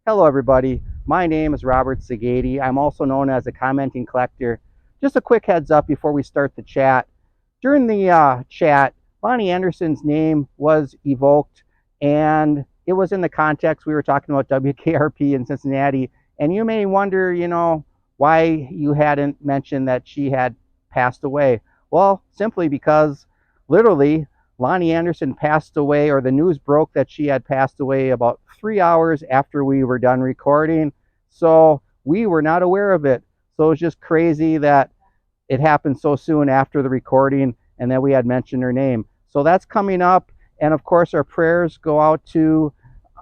Hello, everybody. My name is Robert Sagady. I'm also known as a commenting collector. Just a quick heads up before we start the chat. During the chat, Bonnie Anderson's name was evoked, and it was in the context we were talking about WKRP in Cincinnati. And you may wonder, why you hadn't mentioned that she had passed away. Well, simply because literally Lonnie Anderson passed away, or the news broke that she had passed away about 3 hours after we were done recording. So we were not aware of it. So it was just crazy that it happened so soon after the recording and that we had mentioned her name. So that's coming up. And of course, our prayers go out to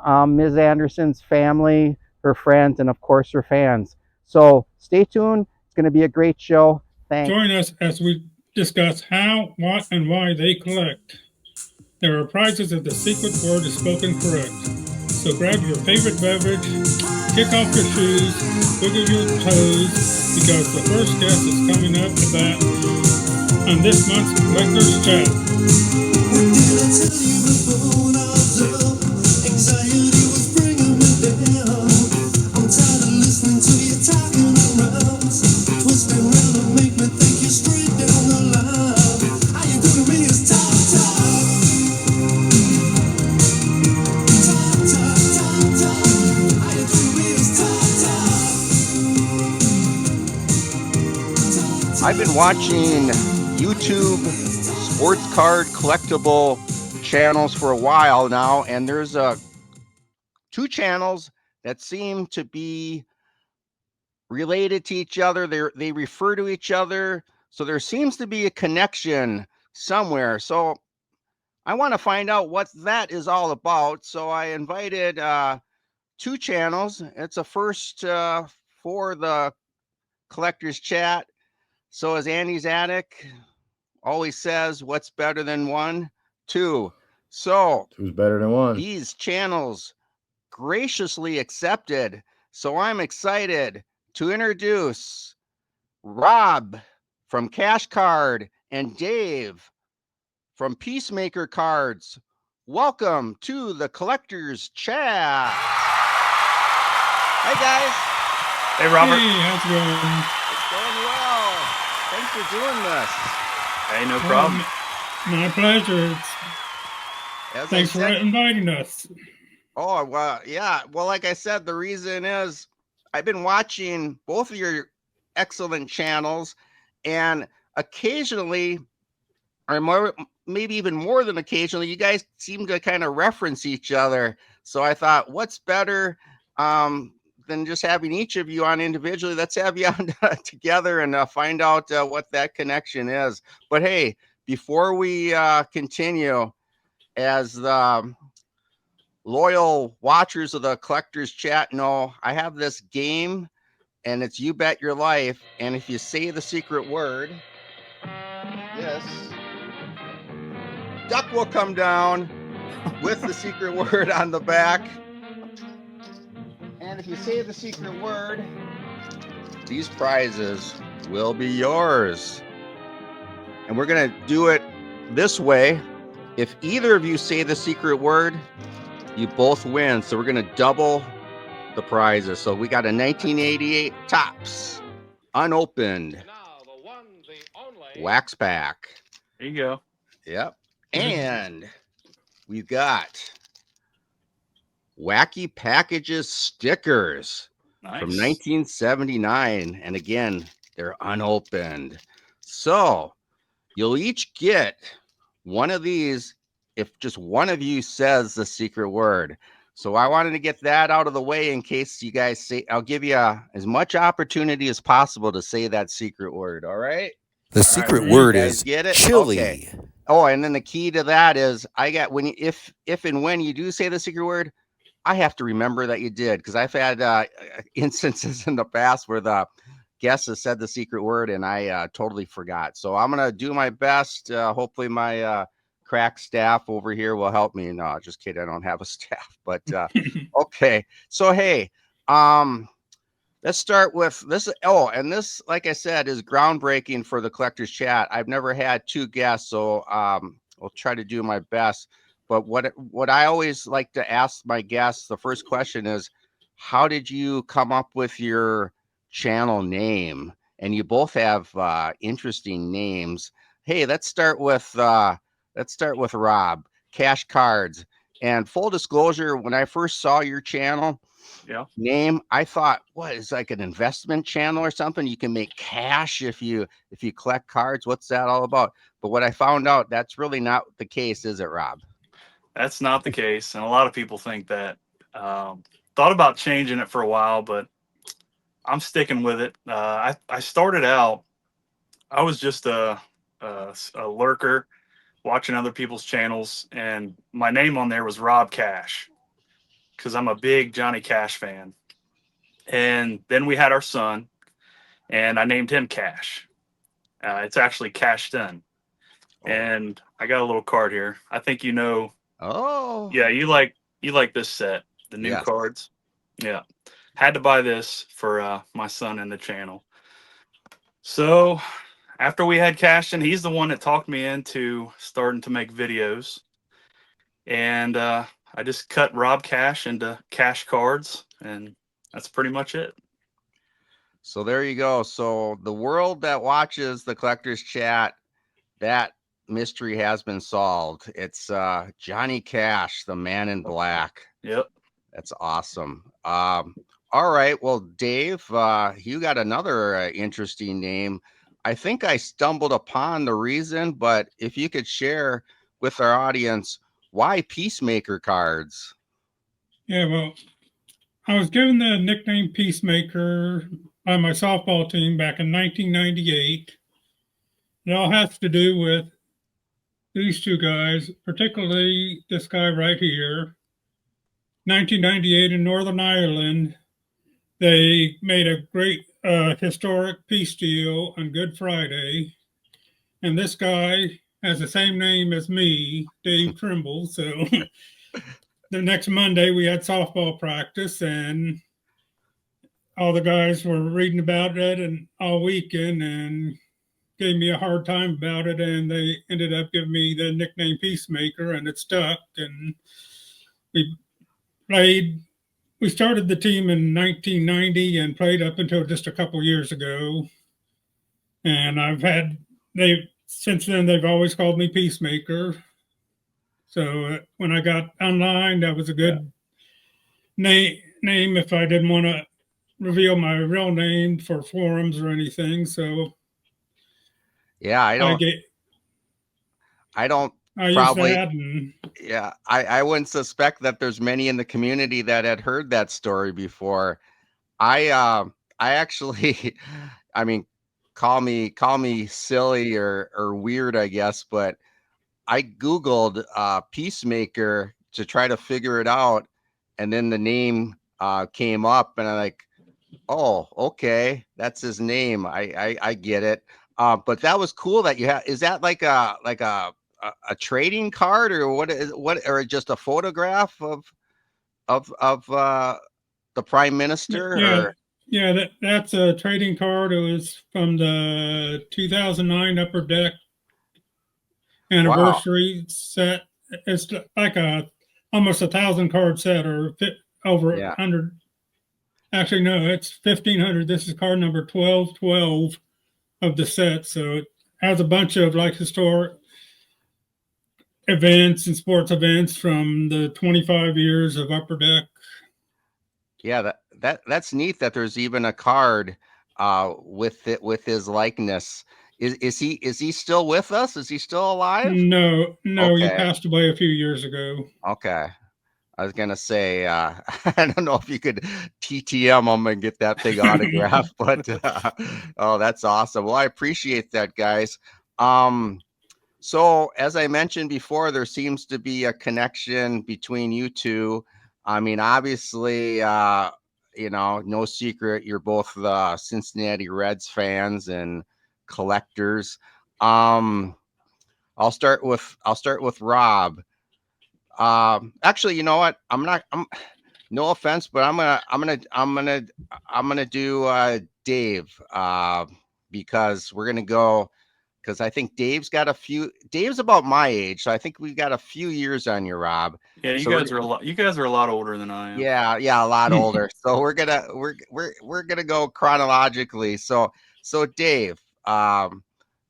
Ms. Anderson's family, her friends, and of course, her fans. So stay tuned. It's going to be a great show. Thanks. Join us as we discuss how, what, and why they collect. There are prizes if the secret word is spoken correct. So grab your favorite beverage, kick off your shoes, wiggle your toes, because the first guest is coming up to bat on this month's Collector's Chat. What did I tell you before our love? Anxiety was bringing me down. I'm tired of listening to you talking around, twisting around to make me think you're straight down the line. How you doing me is talk, talk, talk, talk, talk, talk. How you doing me is talk, talk. I've been watching YouTube sports card collectible channels for a while now, and there's two channels that seem to be related to each other. They refer to each other, so there seems to be a connection somewhere. So I want to find out what that is all about. So I invited two channels. It's a first for the collector's chat. So as Andy's Attic always says, what's better than one? Two. So Who's better than one? these channels graciously accepted. So I'm excited to introduce Rob from Cash Card and Dave from Peacemaker Cards. Welcome to the Collector's Chat. Hey guys. Hey, Robert. Hey, how's it going? It's going well. Thanks for doing this. Hey, no problem. My pleasure. Thanks for inviting us. Oh, well, yeah. Well, like I said, the reason is I've been watching both of your excellent channels, and occasionally, or more, maybe even more than occasionally, you guys seem to kind of reference each other. So I thought, what's better than just having each of you on individually? Let's have you on together and find out what that connection is. But hey, before we continue, as the loyal watchers of the Collector's Chat know, I have this game, and it's You Bet Your Life. And if you say the secret word, this duck will come down with the secret word on the back. And if you say the secret word, these prizes will be yours. And we're going to do it this way. If either of you say the secret word, you both win. So we're going to double the prizes. So we got a 1988 Topps unopened wax pack. There you go. Yep. And we've got Wacky Packages stickers from 1979. And again, they're unopened. So you'll each get one of these if just one of you says the secret word. So I wanted to get that out of the way in case you guys say, I'll give you as much opportunity as possible to say that secret word. All right. The secret word is chili. Okay. Oh, and then the key to that is I got when you, if and when you do say the secret word, I have to remember that you did, because I've had instances in the past where the guest has said the secret word and I totally forgot. So I'm gonna do my best. Hopefully my crack staff over here will help me. No, just kidding. I don't have a staff, but okay. So hey, let's start with this. Oh, and this, like I said, is groundbreaking for the Collector's Chat. I've never had two guests, so I'll try to do my best. But what I always like to ask my guests, the first question is, how did you come up with your channel name? And you both have interesting names. Hey, let's start with Rob. Cash Cards. And full disclosure, when I first saw your channel name, I thought, what is like an investment channel or something? You can make cash if you collect cards. What's that all about? But what I found out, that's really not the case, is it, Rob? That's not the case, and a lot of people think that. Thought about changing it for a while, but I'm sticking with it. I started out, I was just a lurker watching other people's channels, and my name on there was Rob Cash because I'm a big Johnny Cash fan. And then we had our son, and I named him Cash. It's actually Cashton. And I got a little card here. I think you know. Oh, Yeah, you like this set, the new cards. Yeah, had to buy this for my son and the channel. So after we had Cashton, he's the one that talked me into starting to make videos, and I just cut Rob Cash into Cash Cards, and that's pretty much it. So there you go. So the world that watches the Collector's Chat, that mystery has been solved. It's Johnny Cash, the Man in Black. Yep. That's awesome. All right. Well, Dave, you got another interesting name. I think I stumbled upon the reason, but if you could share with our audience, why Peacemaker cards? Yeah, well, I was given the nickname Peacemaker by my softball team back in 1998. It all has to do with these two guys, particularly this guy right here. 1998 in Northern Ireland, they made a great historic peace deal on Good Friday. And this guy has the same name as me, Dave Trimble. So the next Monday we had softball practice, and all the guys were reading about it and all weekend and gave me a hard time about it, and they ended up giving me the nickname Peacemaker, and it stuck. And we started the team in 1990 and played up until just a couple years ago. And since then they've always called me Peacemaker. So when I got online, that was a good name if I didn't want to reveal my real name for forums or anything. So yeah, I wouldn't suspect that there's many in the community that had heard that story before. I actually, I mean, call me silly or weird, I guess, but I Googled Peacemaker to try to figure it out, and then the name came up, and I'm like, oh, okay, that's his name. I get it. But that was cool that you have. Is that like a trading card, or or just a photograph of the Prime Minister? Yeah, that's a trading card. It was from the 2009 Upper Deck anniversary set. It's like almost 1,000 card set, or over 100. Actually, no, it's 1,500. This is card number 1212 of the set. So it has a bunch of like historic events and sports events from the 25 years of Upper Deck. Yeah, that's neat that there's even a card with his likeness. Is he still with us? Is he still alive? No, okay. He passed away a few years ago. Okay. I was gonna say, I don't know if you could TTM him and get that big autograph, but oh, that's awesome. Well, I appreciate that, guys. So as I mentioned before, there seems to be a connection between you two. I mean, obviously, no secret, you're both the Cincinnati Reds fans and collectors. I'll start with Rob. Actually, you know what? I'm no offense, but I'm gonna do Dave, because we're gonna go because I think Dave's about my age, so I think we've got a few years on you, Rob. Yeah, you guys are a lot older than I am. Yeah, a lot older. So we're gonna go chronologically. So Dave,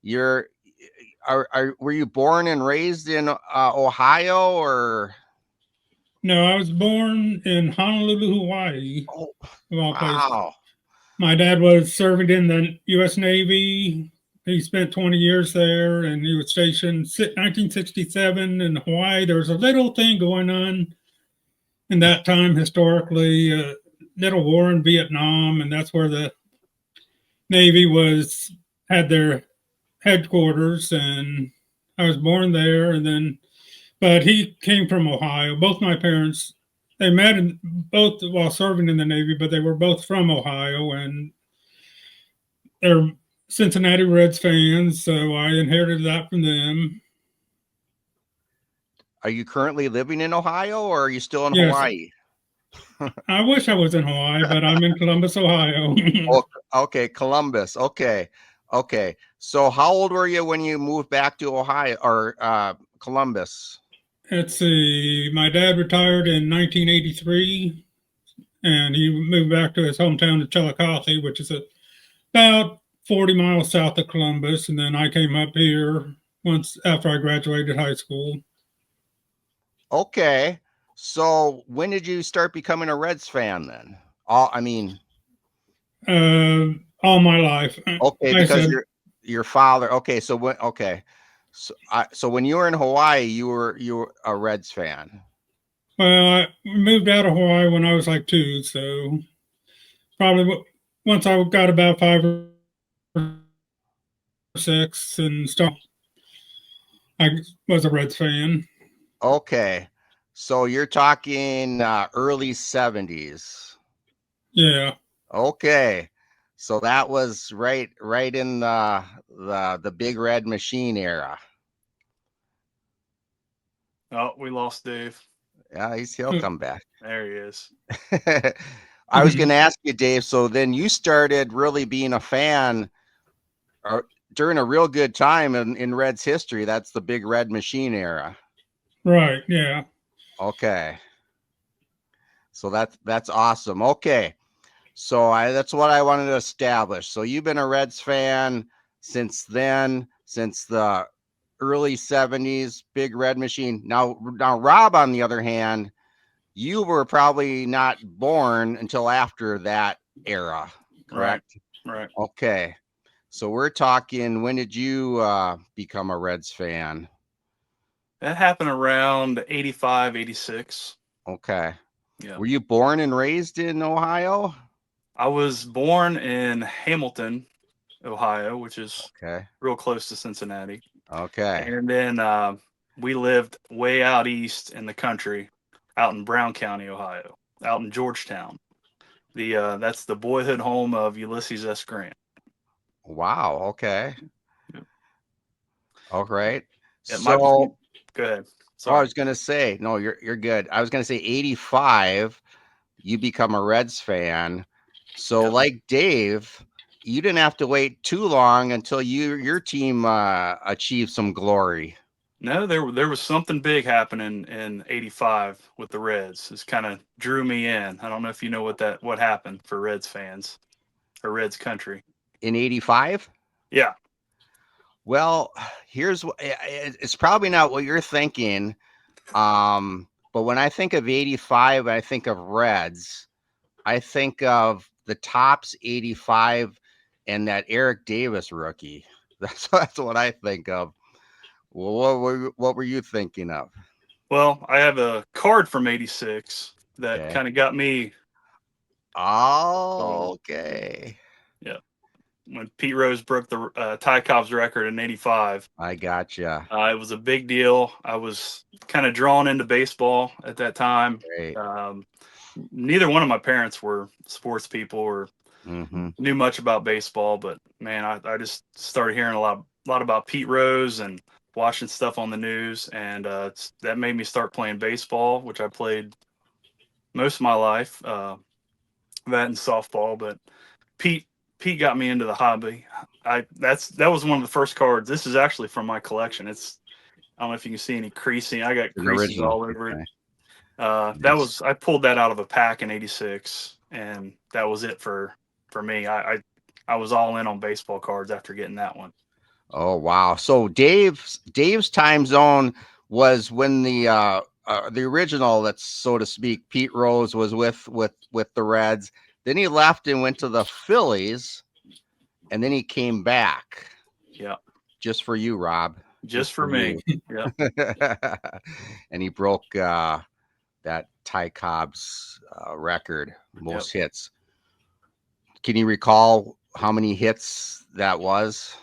you're were you born and raised in Ohio or? No, I was born in Honolulu, Hawaii, Oh, of all places. wow. My dad was serving in the U.S. Navy. He spent 20 years there, and he was stationed 1967 in Hawaii. There was a little thing going on in that time historically, little war in Vietnam, and that's where the Navy had their headquarters. And I was born there, and then, but he came from Ohio. Both my parents, they met both while serving in the Navy, but they were both from Ohio, and they're Cincinnati Reds fans, so I inherited that from them. Are you currently living in Ohio or are you still in Yes, Hawaii? I wish I was in Hawaii, but I'm in Columbus, Ohio. Oh, okay, Columbus. Okay. So how old were you when you moved back to Ohio or Columbus? Let's see. My dad retired in 1983, and he moved back to his hometown of Chillicothe, which is about 40 miles south of Columbus. And then I came up here once after I graduated high school. Okay. So when did you start becoming a Reds fan then? All my life. Okay, because your father. Okay, so so when you were in Hawaii, you were a Reds fan. Well, I moved out of Hawaii when I was like 2, so probably once I got about 5 or 6 and stuff, I was a Reds fan. Okay, so you're talking early 70s. Yeah. Okay, so that was right in the Big Red Machine era. Oh, we lost Dave. Yeah, he'll come back. There he is. I was going to ask you, Dave. So then you started really being a fan during a real good time in Reds history. That's the Big Red Machine era. Right. Yeah. Okay. So that's awesome. Okay. So that's what I wanted to establish. So you've been a Reds fan since then, since the early 70s, Big Red Machine. Now Rob, on the other hand, you were probably not born until after that era, correct? Right. Okay. So we're talking, when did you become a Reds fan? That happened around 85, 86. Okay. Yeah. Were you born and raised in Ohio? I was born in Hamilton, Ohio, which is real close to Cincinnati. Okay. And then we lived way out east in the country, out in Brown County, Ohio, out in Georgetown. That's the boyhood home of Ulysses S. Grant. Wow. Okay. Yep. All right. Yeah, so go ahead. Sorry. I was going to say, no, you're good. I was going to say 85, you become a Reds fan. So like Dave, you didn't have to wait too long until your team achieved some glory. No, there was something big happening in 85 with the Reds. This kind of drew me in. I don't know if you know what happened for Reds fans or Reds country. In 85? Yeah. Well, here's what it's probably not what you're thinking. But when I think of 85, I think of Reds. I think of the Topps 85 and that Eric Davis rookie. That's what I think of. Well, what were you thinking of? Well, I have a card from 86 that kind of got me. Oh, okay. Yeah. When Pete Rose broke the Ty Cobb's record in 85. I gotcha. It was a big deal. I was kind of drawn into baseball at that time. Great. Neither one of my parents were sports people or knew much about baseball, but man, I just started hearing a lot about Pete Rose and watching stuff on the news, and that made me start playing baseball, which I played most of my life, that and softball. But Pete Pete got me into the hobby. That was one of the first cards. This is actually from my collection. I don't know if you can see any creasing. I got An creases original. all over it. Nice. I pulled that out of a pack in '86, and that was it for me. I was all in on baseball cards after getting that one. Oh wow! So Dave's time zone was when the original, that's so to speak, Pete Rose was with the Reds. Then he left and went to the Phillies, and then he came back. Yeah, just for you, Rob. Just for me. Yeah. And he broke that Ty Cobb's record, most hits. Can you recall how many hits that was?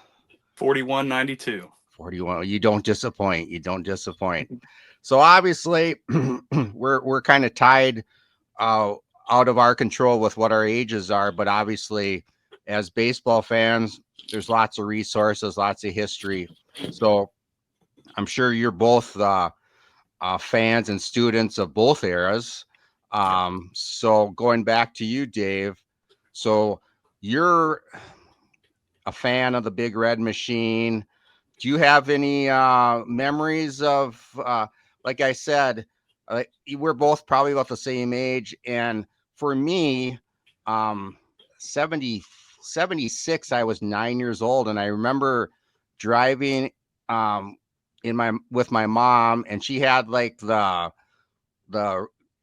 41-92. 41. You don't disappoint. You don't disappoint. So obviously, we're kind of tied out of our control with what our ages are. But obviously, as baseball fans, there's lots of resources, lots of history. So I'm sure you're both fans and students of both eras. So going back to you, Dave. So you're a fan of the Big Red Machine. Do you have any memories of, like I said, we're both probably about the same age. And for me, 76, I was 9 years old. And I remember driving with my mom, and she had like the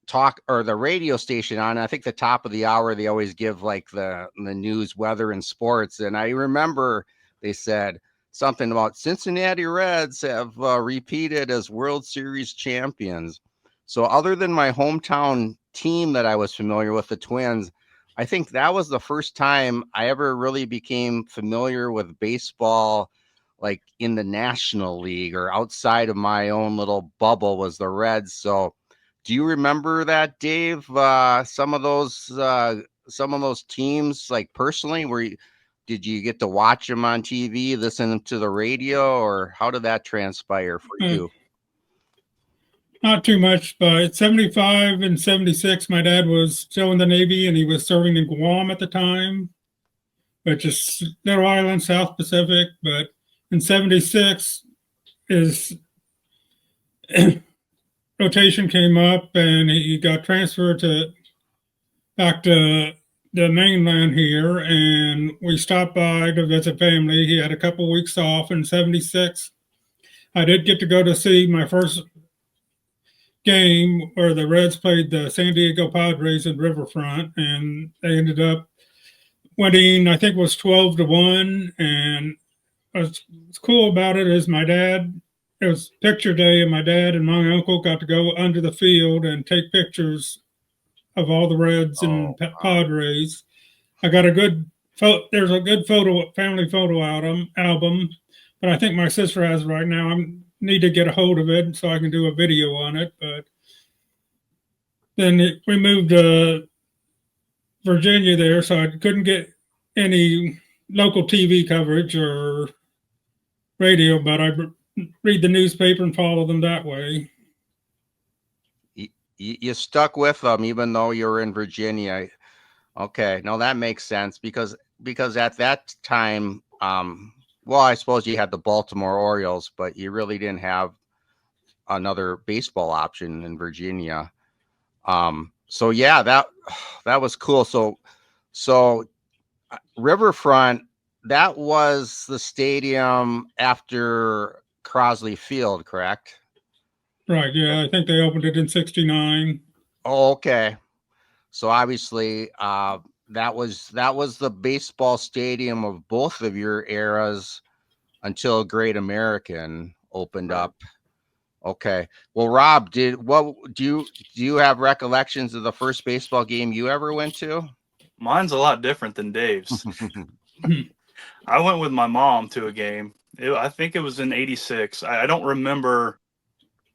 talk or the radio station on. I think the top of the hour, they always give like the news, weather, and sports. And I remember they said something about Cincinnati Reds have repeated as World Series champions. So other than my hometown team that I was familiar with, the Twins, I think that was the first time I ever really became familiar with baseball, like in the National League or outside of my own little bubble, was the Reds. So do you remember that, Dave? Some of those teams, like personally, did you get to watch them on TV, listen to the radio, or how did that transpire for you? Not too much, but 75 and 76, my dad was still in the Navy and he was serving in Guam at the time, which is little island, South Pacific. But in 76, his rotation came up and he got transferred back to the mainland here, and we stopped by to visit family. He had a couple weeks off in 76. I did get to go to see my first game where the Reds played the San Diego Padres at Riverfront, and they ended up winning, I think it was 12-1. And what's cool about it is it was picture day, and my dad and my uncle got to go under the field and take pictures of all the Reds and Padres. I got there's a good family photo album, but I think my sister has it right now. I need to get a hold of it so I can do a video on it. But then we moved to Virginia there, so I couldn't get any local TV coverage or radio, but I read the newspaper and follow them that way. You stuck with them even though you were in Virginia. Okay, no, that makes sense because at that time, well, I suppose you had the Baltimore Orioles, but you really didn't have another baseball option in Virginia. So yeah, that was cool. So Riverfront, that was the stadium after Crosley Field, correct? Right. Yeah, I think they opened it in '69. Oh, okay. So obviously, that was the baseball stadium of both of your eras until Great American opened up. Okay. Well, Rob, do you have recollections of the first baseball game you ever went to? Mine's a lot different than Dave's. I went with my mom to a game. I think it was in '86. I don't remember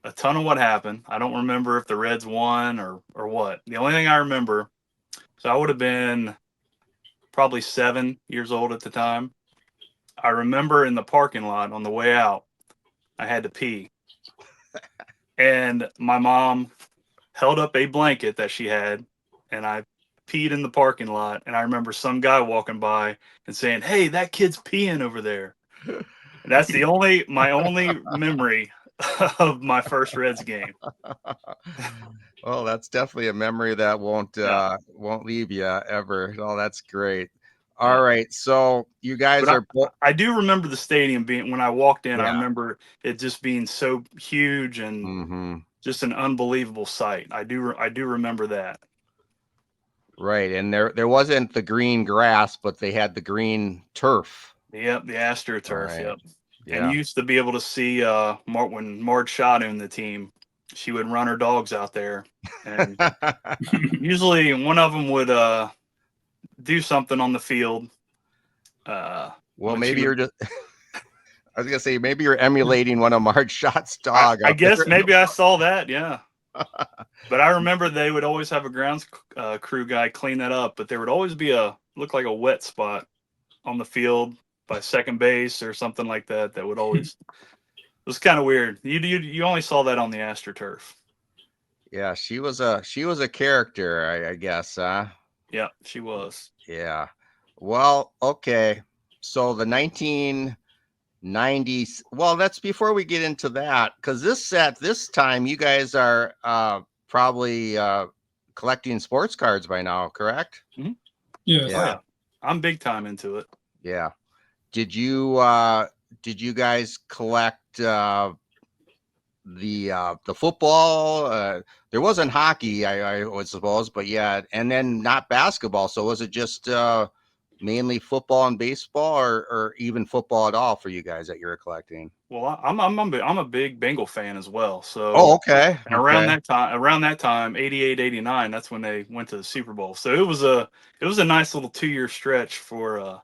a ton of what happened. I don't remember if the Reds won or what. The only thing I remember, so I would have been probably 7 years old at the time. I remember in the parking lot on the way out, I had to pee. And my mom held up a blanket that she had, and I peed in the parking lot, and I remember some guy walking by and saying, "Hey, that kid's peeing over there." And that's my only memory of my first Reds game. Well, that's definitely a memory that won't leave you ever. Oh, that's great. All right, so you guys are both. I do remember the stadium being, when I walked in, I Yeah. remember it just being so huge and just an unbelievable sight. I do remember that. Right, and there wasn't the green grass, but they had the green turf. Yep, the AstroTurf. Right. Yep. Yeah. And you used to be able to see when Marge shot in the team, she would run her dogs out there, and usually one of them would do something on the field. Well, maybe you're just. I was gonna say maybe you're emulating one of Marge Shot's dog. I guess maybe I saw that. Yeah. But I remember they would always have a grounds crew guy clean that up, but there would always be look like a wet spot on the field by second base or something like that. That would always, it was kind of weird. You only saw that on the AstroTurf. Yeah, she was a character, I guess, huh? Yeah, she was. Yeah. Well, okay. So the 1990s. Well, that's before we get into that, because this time you guys are probably collecting sports cards by now, correct? Yes. Yeah. Oh, yeah. I'm big time into it. Yeah. Did you guys collect the football? There wasn't hockey, I would suppose, but yeah, and then not basketball. So was it just mainly football and baseball, or even football at all for you guys that you're collecting? Well, I'm a big Bengal fan as well. So okay. And around that time, 88, 89, that's when they went to the Super Bowl. So it was a nice little 2-year stretch for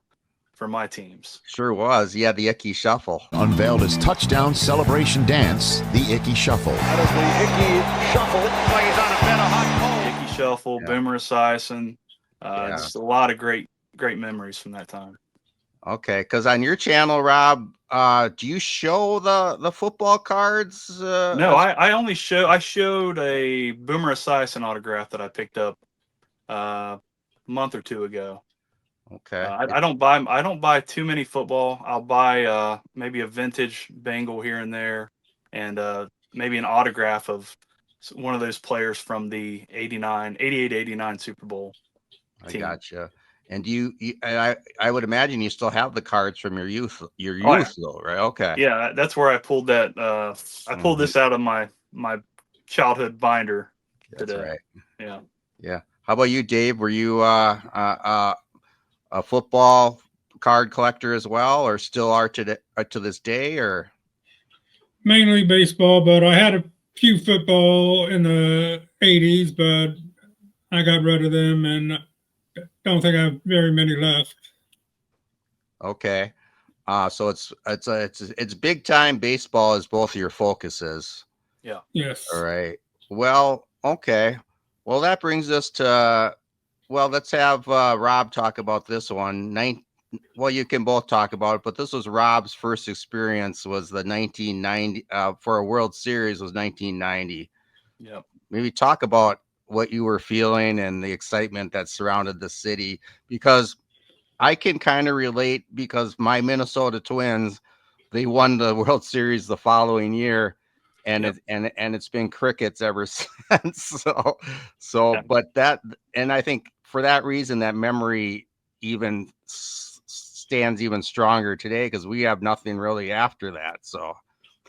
my teams. Sure was. Yeah, the Icky Shuffle. Unveiled his touchdown celebration dance, the Icky Shuffle. That is the Icky Shuffle. Looks like he's on a bed of hot coal. Icky Shuffle, Boomer Esiason, just a lot of great memories from that time. Okay, because on your channel, Rob, do you show the football cards? No, I showed a Boomer Esiason autograph that I picked up a month or two ago. Okay. I don't buy too many football. I'll buy maybe a vintage Bengal here and there, and maybe an autograph of one of those players from the 88-89 Super Bowl team. I gotcha. And I would imagine you still have the cards from your youth though, right? Okay. Yeah, that's where I pulled that. I pulled this out of my childhood binder That's today. right. Yeah. Yeah. How about you, Dave? Were you a football card collector as well, or still are to this day, or? Mainly baseball, but I had a few football in the 80s, but I got rid of them and don't think I have very many left. Okay. So it's big time baseball is both of your focuses. Yeah. Yes. All right. Well, okay. Well, that brings us to, let's have Rob talk about this one. Well, you can both talk about it, but this was Rob's first experience, was the 1990 for a World Series, was 1990. Yep. Maybe talk about what you were feeling and the excitement that surrounded the city, because I can kind of relate, because my Minnesota Twins, they won the World Series the following year, and Yep. it's been crickets ever since. So, but and I think for that reason, that memory even stands even stronger today, because we have nothing really after that. So.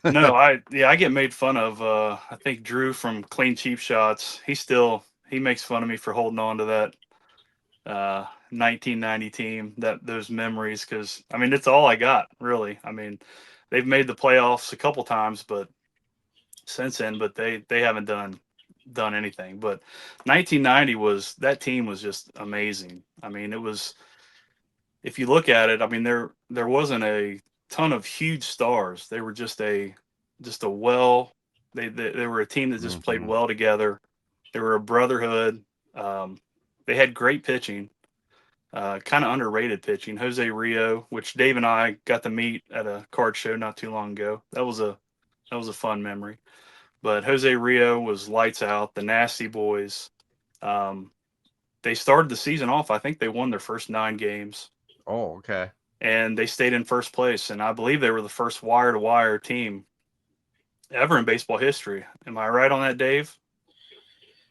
No, I get made fun of. I think Drew from Clean Cheap Shots, he makes fun of me for holding on to that 1990 team, those memories, because I mean, it's all I got, really. I mean, they've made the playoffs a couple times, but since then, but they haven't done anything. But 1990 that team was just amazing. I mean, it was, if you look at it, I mean, there wasn't a ton of huge stars. They were just they were a team that just played well together. They were a brotherhood. They had great pitching, kind of underrated pitching. Jose Rio, which Dave and I got to meet at a card show not too long ago. That was a fun memory. But Jose Rio was lights out. The Nasty Boys, they they started the season off. I think they won their first 9 games. Oh, okay. And they stayed in first place. And I believe they were the first wire-to-wire team ever in baseball history. Am I right on that, Dave?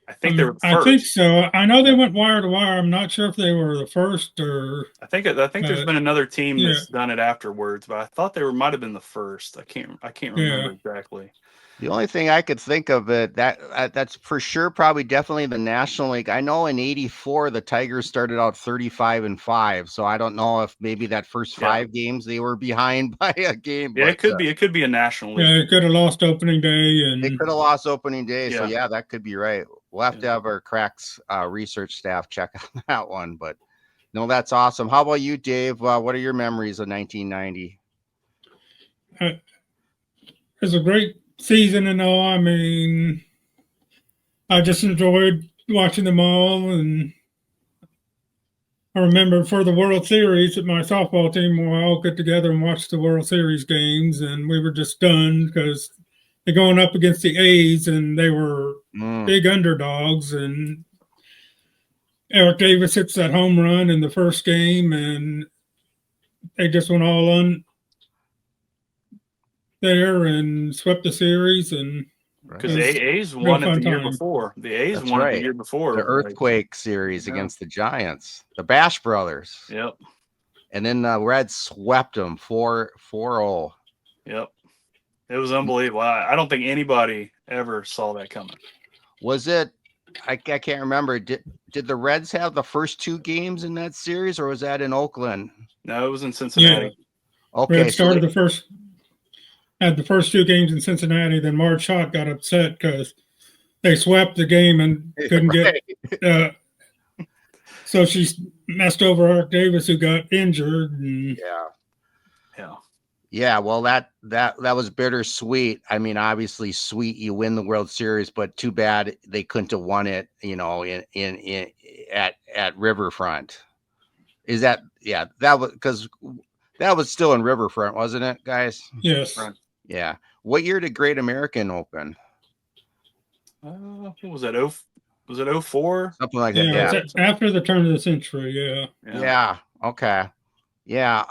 I think they were the first. I think so. I know they went wire to wire. I'm not sure if they were the first or. I think there's been another team that's done it afterwards, but I thought they might have been the first. I can't remember exactly. The only thing I could think of that's for sure, probably definitely the National League. I know in '84 the Tigers started out 35-5, so I don't know if maybe that first 5 games they were behind by a game. Yeah, it could be a National League. Yeah, it could have lost opening day, and they could have lost opening day. So yeah, that could be right. We'll have to have our Cracks research staff check on that one, but no, that's awesome. How about you, Dave? What are your memories of 1990? It was a great season and all. I mean, I just enjoyed watching them all, and I remember for the World Series that my softball team will all get together and watch the World Series games, and we were just stunned because they're going up against the A's, and they were big underdogs, and Eric Davis hits that home run in the first game, and they just went all on there and swept the series. And because the A's won it the year before. The A's won it the year before. The Earthquake series against the Giants, the Bash brothers. Yep. And then the Reds swept them 4-0. Yep. It was unbelievable. I don't think anybody ever saw that coming. Was it? I can't remember. Did the Reds have the first 2 games in that series, or was that in Oakland? No, it was in Cincinnati. Yeah. Okay. Reds started had the first 2 games in Cincinnati. Then Marge Schott got upset because they swept the game and couldn't get. So she messed over Eric Davis, who got injured. And, yeah. Well, that was bittersweet. I mean, obviously, sweet you win the World Series, but too bad they couldn't have won it. At Riverfront. Is that that was because that was still in Riverfront, wasn't it, guys? Yes. Yeah. What year did Great American open? What was that? Was it 04? Something like that. Yeah. After the turn of the century. Yeah. Yeah. Okay. Yeah.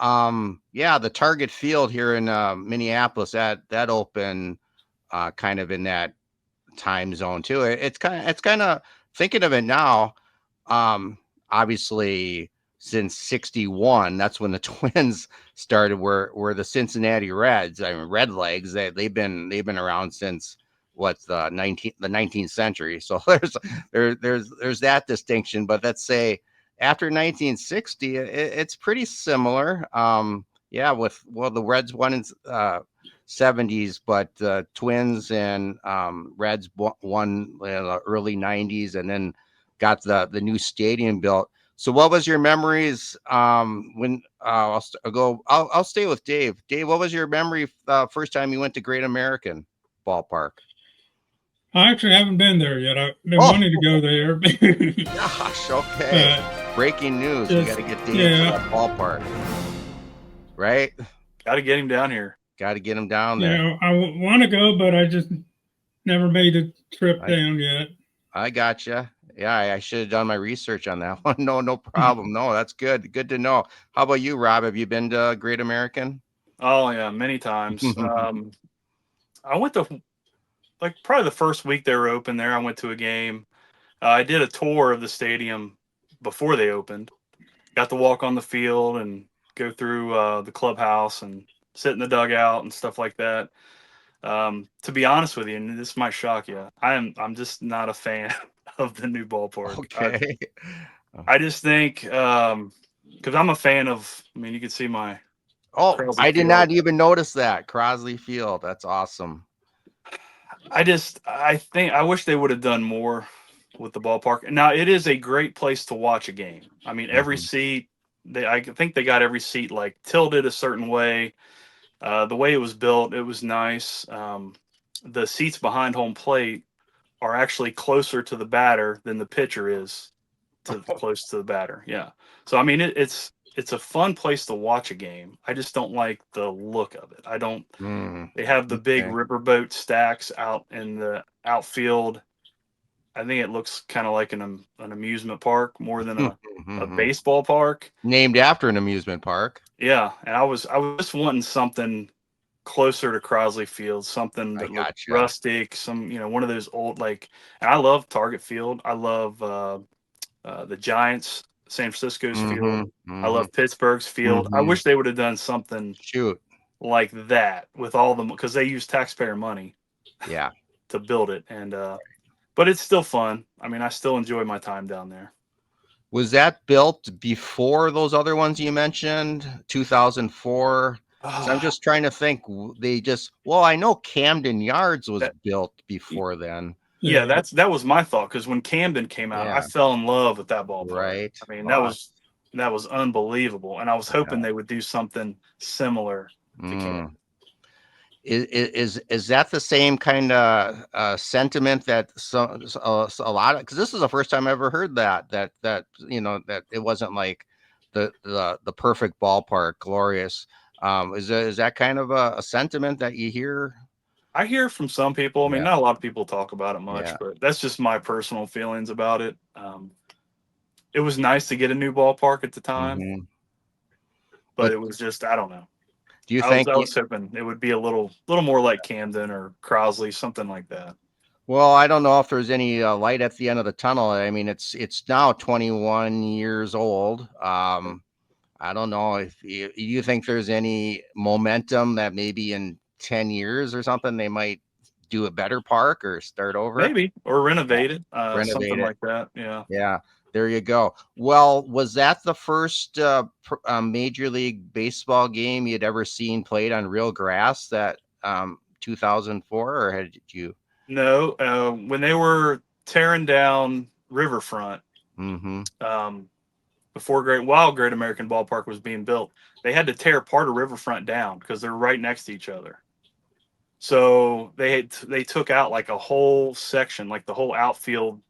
The Target Field here in Minneapolis that opened kind of in that time zone too. It's kind of thinking of it now. Obviously, since '61, that's when the Twins started. Were the Cincinnati Reds? I mean, Redlegs. They've been around since the 19th century. So there's that distinction. But let's say after 1960, it's pretty similar. The Reds won in 70s, but Twins and Reds won in the early 90s, and then got the new stadium built. So what was your memories when I'll stay with Dave. Dave, what was your memory first time you went to Great American Ballpark? I actually haven't been there yet. I've been wanting to go there. Gosh, okay. Breaking news. We got to get Dave to that ballpark. Right? Got to get him down here. Got to get him down there. Yeah, I want to go, but I just never made a trip down yet. I gotcha. Yeah, I should have done my research on that one. No problem. No, that's good. Good to know. How about you, Rob? Have you been to Great American? Oh, yeah, many times. I went to, probably the first week they were open there, I went to a game. I did a tour of the stadium before they opened. Got to walk on the field and go through the clubhouse and sit in the dugout and stuff like that. To be honest with you, and this might shock you, I'm just not a fan of the new ballpark. Okay. I just think because I'm a fan of. I mean, you can see my. Oh, I did not even notice that Crosley Field. That's awesome. I think I wish they would have done more with the ballpark. Now it is a great place to watch a game. I mean, every seat. I think they got every seat tilted a certain way. The way it was built, it was nice. The seats behind home plate are actually closer to the batter than the pitcher is close to the batter. Yeah. So, I mean, it's a fun place to watch a game. I just don't like the look of it. I don't, they have the big riverboat stacks out in the outfield. I think it looks kind of like an amusement park more than a Mhm. baseball park. Named after an amusement park. Yeah, and I was just wanting something closer to Crosley Field, something I that looked gotcha. rustic, one of those old and I love Target Field. I love the Giants, San Francisco's field. Mhm. I love Mhm. Pittsburgh's field. I Mhm. wish they would have done something Shoot. like that with all them because they use taxpayer money Yeah. to build it, and but it's still fun. I mean, I still enjoy my time down there. Was that built before those other ones you mentioned? 2004? So I'm Ah, just trying to think. Well, I know Camden Yards was that built before then. yeah, Yeah. that was my thought because when Camden came out, I Yeah. fell in love with that ballpark. Right. I mean, Wow. that was unbelievable, and I was hoping Yeah. they would do something similar to Mm. Camden. Is that the same kind of sentiment that a lot of, because this is the first time I ever heard that that it wasn't like the perfect ballpark, glorious. Is that kind of a sentiment that you hear? I hear from some people. I mean, Yeah, not a lot of people talk about it yeah. much, but that's just my personal feelings about it. It was nice to get a new ballpark at the time, Hmm. but But it was just I don't know. do you think? I was hoping it would be a little more like Camden or Crosley, something like that. Well, I don't know if there's any light at the end of the tunnel. I mean, it's now 21 years old. I don't know if you think there's any momentum that maybe in 10 years or something they might do a better park or start over. Maybe or Yeah, renovate it, renovate something it. like that. Yeah. Yeah, there you go. Well, was that the first Major League Baseball game you'd ever seen played on real grass? That 2004, or had you? No, when they were tearing down Riverfront, Mm-hmm. um, before Great American Ballpark was being built, they had to tear part of Riverfront down because they're right next to each other. So they took out like a whole section, like the whole outfield,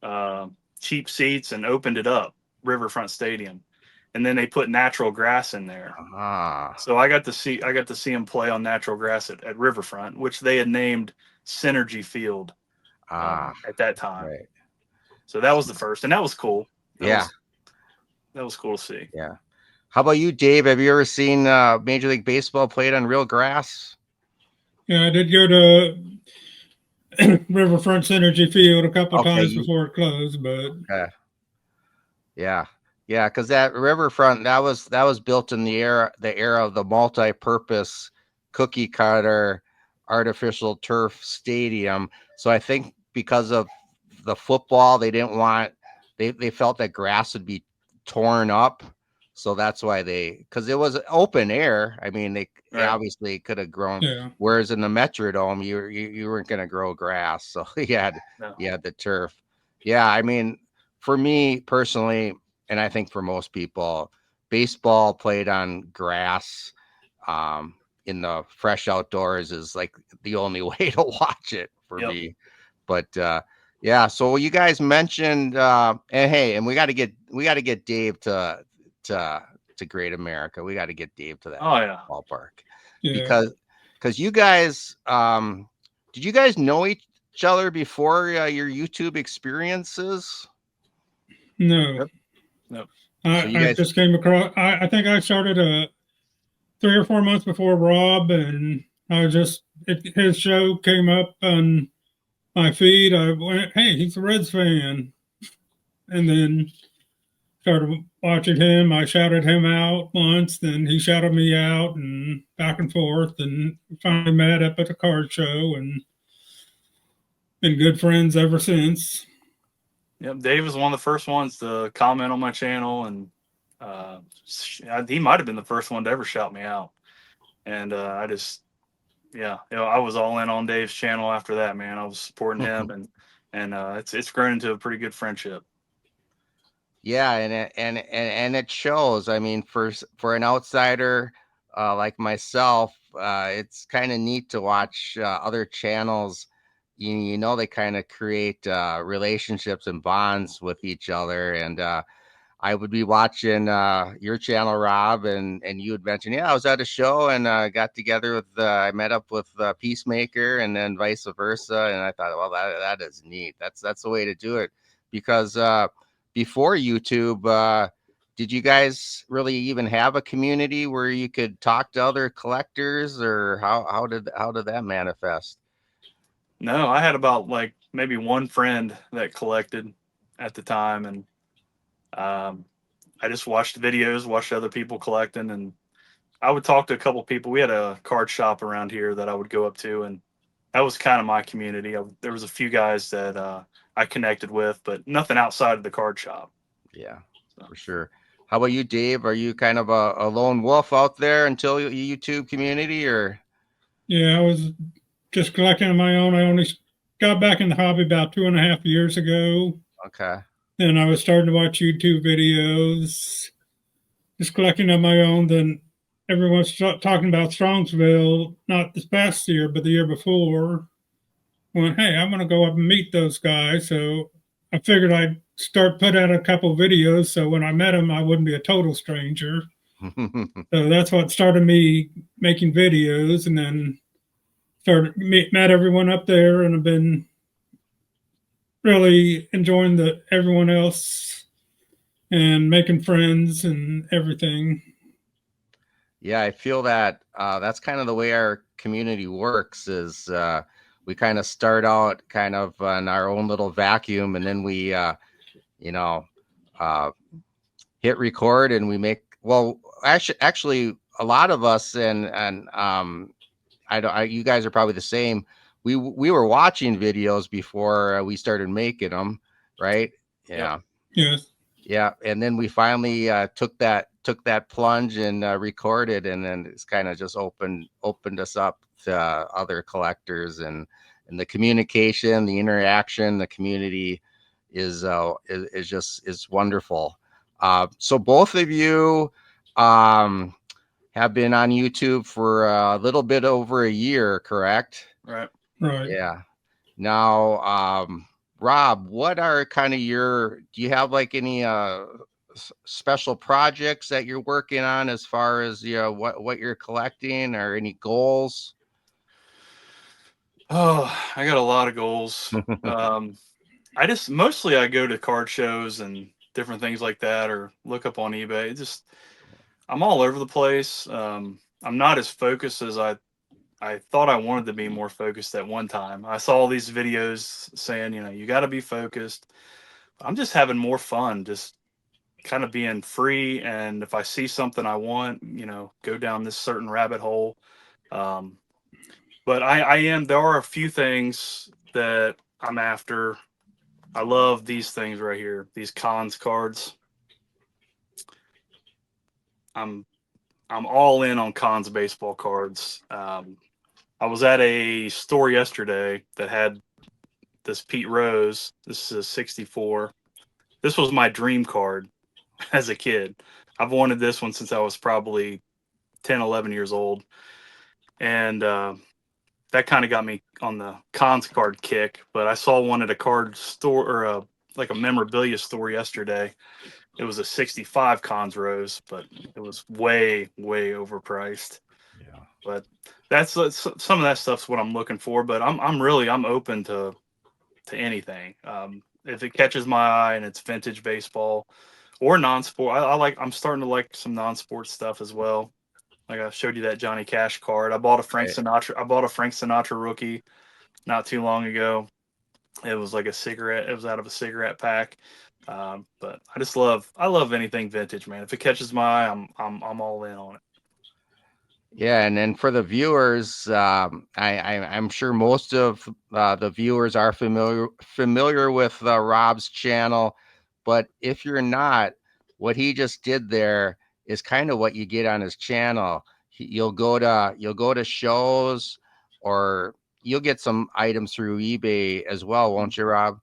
uh, cheap seats, and opened it up, Riverfront Stadium, and then they put natural grass in there. Ah, So I got to see him play on natural grass at Riverfront, which they had named Synergy Field ah, at that time. right. So that was the first, and that was cool. Yeah, That was cool to see. yeah. How about you, Dave? Have you ever seen Major League Baseball played on real grass? Yeah, I did go to Riverfront Synergy Field a couple Okay, times before it closed, but okay. Yeah. Yeah, because that riverfront that was built in the era of the multi-purpose cookie cutter artificial turf stadium. So I think because of the football, they felt that grass would be torn up. So that's why because it was open air. I mean, they Right. obviously could have grown. yeah. Whereas in the Metrodome, you weren't going to grow grass, so No. you had the turf. Yeah, I mean, for me personally, and I think for most people, baseball played on grass in the fresh outdoors is like the only way to watch it for Yep. me. But yeah, so you guys mentioned and hey, and we got to get Dave to Great America. We got to get Dave to that Oh yeah. ballpark Yeah. because you guys did you guys know each other before your YouTube experiences? No. Yep. Yep. So you I guys just came across, I think I started 3 or 4 months before Rob, and his show came up on my feed. I went, hey, he's a Reds fan. And then started watching him. I shouted him out once, then he shouted me out, and back and forth, and finally met up at a card show, and been good friends ever since. Yep. Dave was one of the first ones to comment on my channel, and he might have been the first one to ever shout me out. And I just, yeah, I was all in on Dave's channel after that. Man, I was supporting him, and it's grown into a pretty good friendship. Yeah, and it shows. I mean, for an outsider like myself, it's kind of neat to watch other channels. You know, they kind of create relationships and bonds with each other, and I would be watching your channel, Rob, and you would mention, yeah, I was at a show and got together with, I met up with Peacemaker, and then vice versa. And I thought, well, that is neat. That's the way to do it, because before YouTube, did you guys really even have a community where you could talk to other collectors, or how did that manifest? No, I had about like maybe one friend that collected at the time, and I just watched videos, watched other people collecting, and I would talk to a couple people. We had a card shop around here that I would go up to, and that was kind of my community. There was a few guys that I connected with, but nothing outside of the card shop. Yeah, for sure. How about you, Dave? Are you kind of a lone wolf out there until YouTube community, or? Yeah, I was just collecting on my own. I only got back in the hobby about 2.5 years ago. Okay. Then I was starting to watch YouTube videos, just collecting on my own. Then everyone's talking about Strongsville, not this past year, but the year before. Went, hey, I'm going to go up and meet those guys. So I figured I'd start put out a couple videos, so when I met them, I wouldn't be a total stranger. So that's what started me making videos, and then met everyone up there, and I've been really enjoying everyone else and making friends and everything. Yeah, I feel that that's kind of the way our community works, is we kind of start out kind of in our own little vacuum, and then we you know hit record, and we make, well, actually a lot of us, and you guys are probably the same. We were watching videos before we started making them, right? Yeah. Yes. Yeah, and then we finally took that plunge and recorded, and then it's kind of just opened us up to other collectors, and the communication, the interaction, the community is wonderful. So both of you have been on YouTube for a little bit over a year, correct? Right. Yeah. Now, Rob, what are kind of do you have like any special projects that you're working on, as far as what you're collecting, or any goals? Oh, I got a lot of goals. I just mostly I go to card shows and different things like that, or look up on eBay. I'm all over the place. I'm not as focused as I thought I wanted to be more focused at one time. I saw all these videos saying, you got to be focused. I'm just having more fun, just kind of being free. And if I see something I want, go down this certain rabbit hole. But there are a few things that I'm after. I love these things right here, these cons cards. I'm all in on cons baseball cards. I was at a store yesterday that had this Pete Rose. This is a 64. This was my dream card as a kid. I've wanted this one since I was probably 10, 11 years old. And that kind of got me on the cons card kick. But I saw one at a card store, or like a memorabilia store yesterday. It was a 65 cons Rose, but it was way, way overpriced. Yeah. But that's some of that stuff's what I'm looking for. But I'm open to anything. If it catches my eye and it's vintage baseball or non-sport, I'm starting to like some non-sport stuff as well. Like I showed you that Johnny Cash card. I bought a Frank Sinatra rookie not too long ago. It was like a cigarette. It was out of a cigarette pack. But I love anything vintage, man. If it catches my eye, I'm all in on it. Yeah, and then for the viewers, I'm sure most of the viewers are familiar with Rob's channel, but if you're not, what he just did there is kind of what you get on his channel. You'll go to shows, or you'll get some items through eBay as well, won't you, Rob?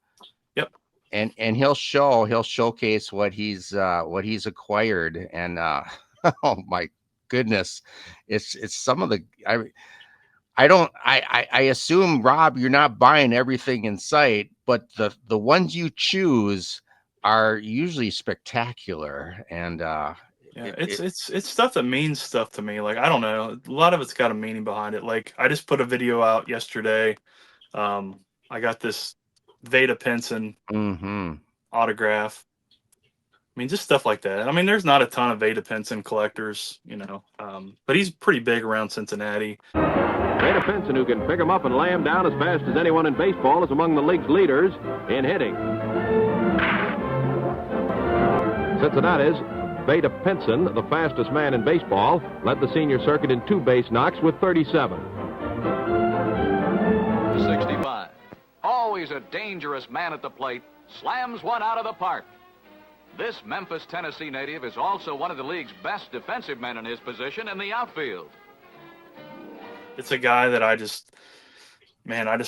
Yep. And he'll showcase what he's acquired, and oh my goodness, it's some of the I assume, Rob, you're not buying everything in sight, but the ones you choose are usually spectacular, and it's stuff that means stuff to me. Like, I don't know, a lot of it's got a meaning behind it. Like, I just put a video out yesterday. I got this Veda Pinson autograph. I mean, just stuff like that. I mean, there's not a ton of Veda Pinson collectors, but he's pretty big around Cincinnati. Veda Pinson, who can pick him up and lay him down as fast as anyone in baseball, is among the league's leaders in hitting. Cincinnati's Veda Pinson, the fastest man in baseball, led the senior circuit in 2 base knocks with 37. 65. Always a dangerous man at the plate, slams one out of the park. This Memphis, Tennessee native is also one of the league's best defensive men in his position in the outfield. It's a guy that I just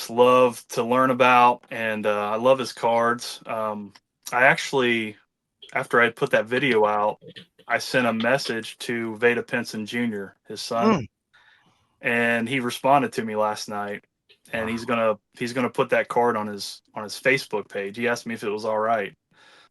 love to learn about, and I love his cards. I actually, after I put that video out, I sent a message to Veda Pinson Jr., his son, and he responded to me last night, and he's gonna put that card on his Facebook page. He asked me if it was all right.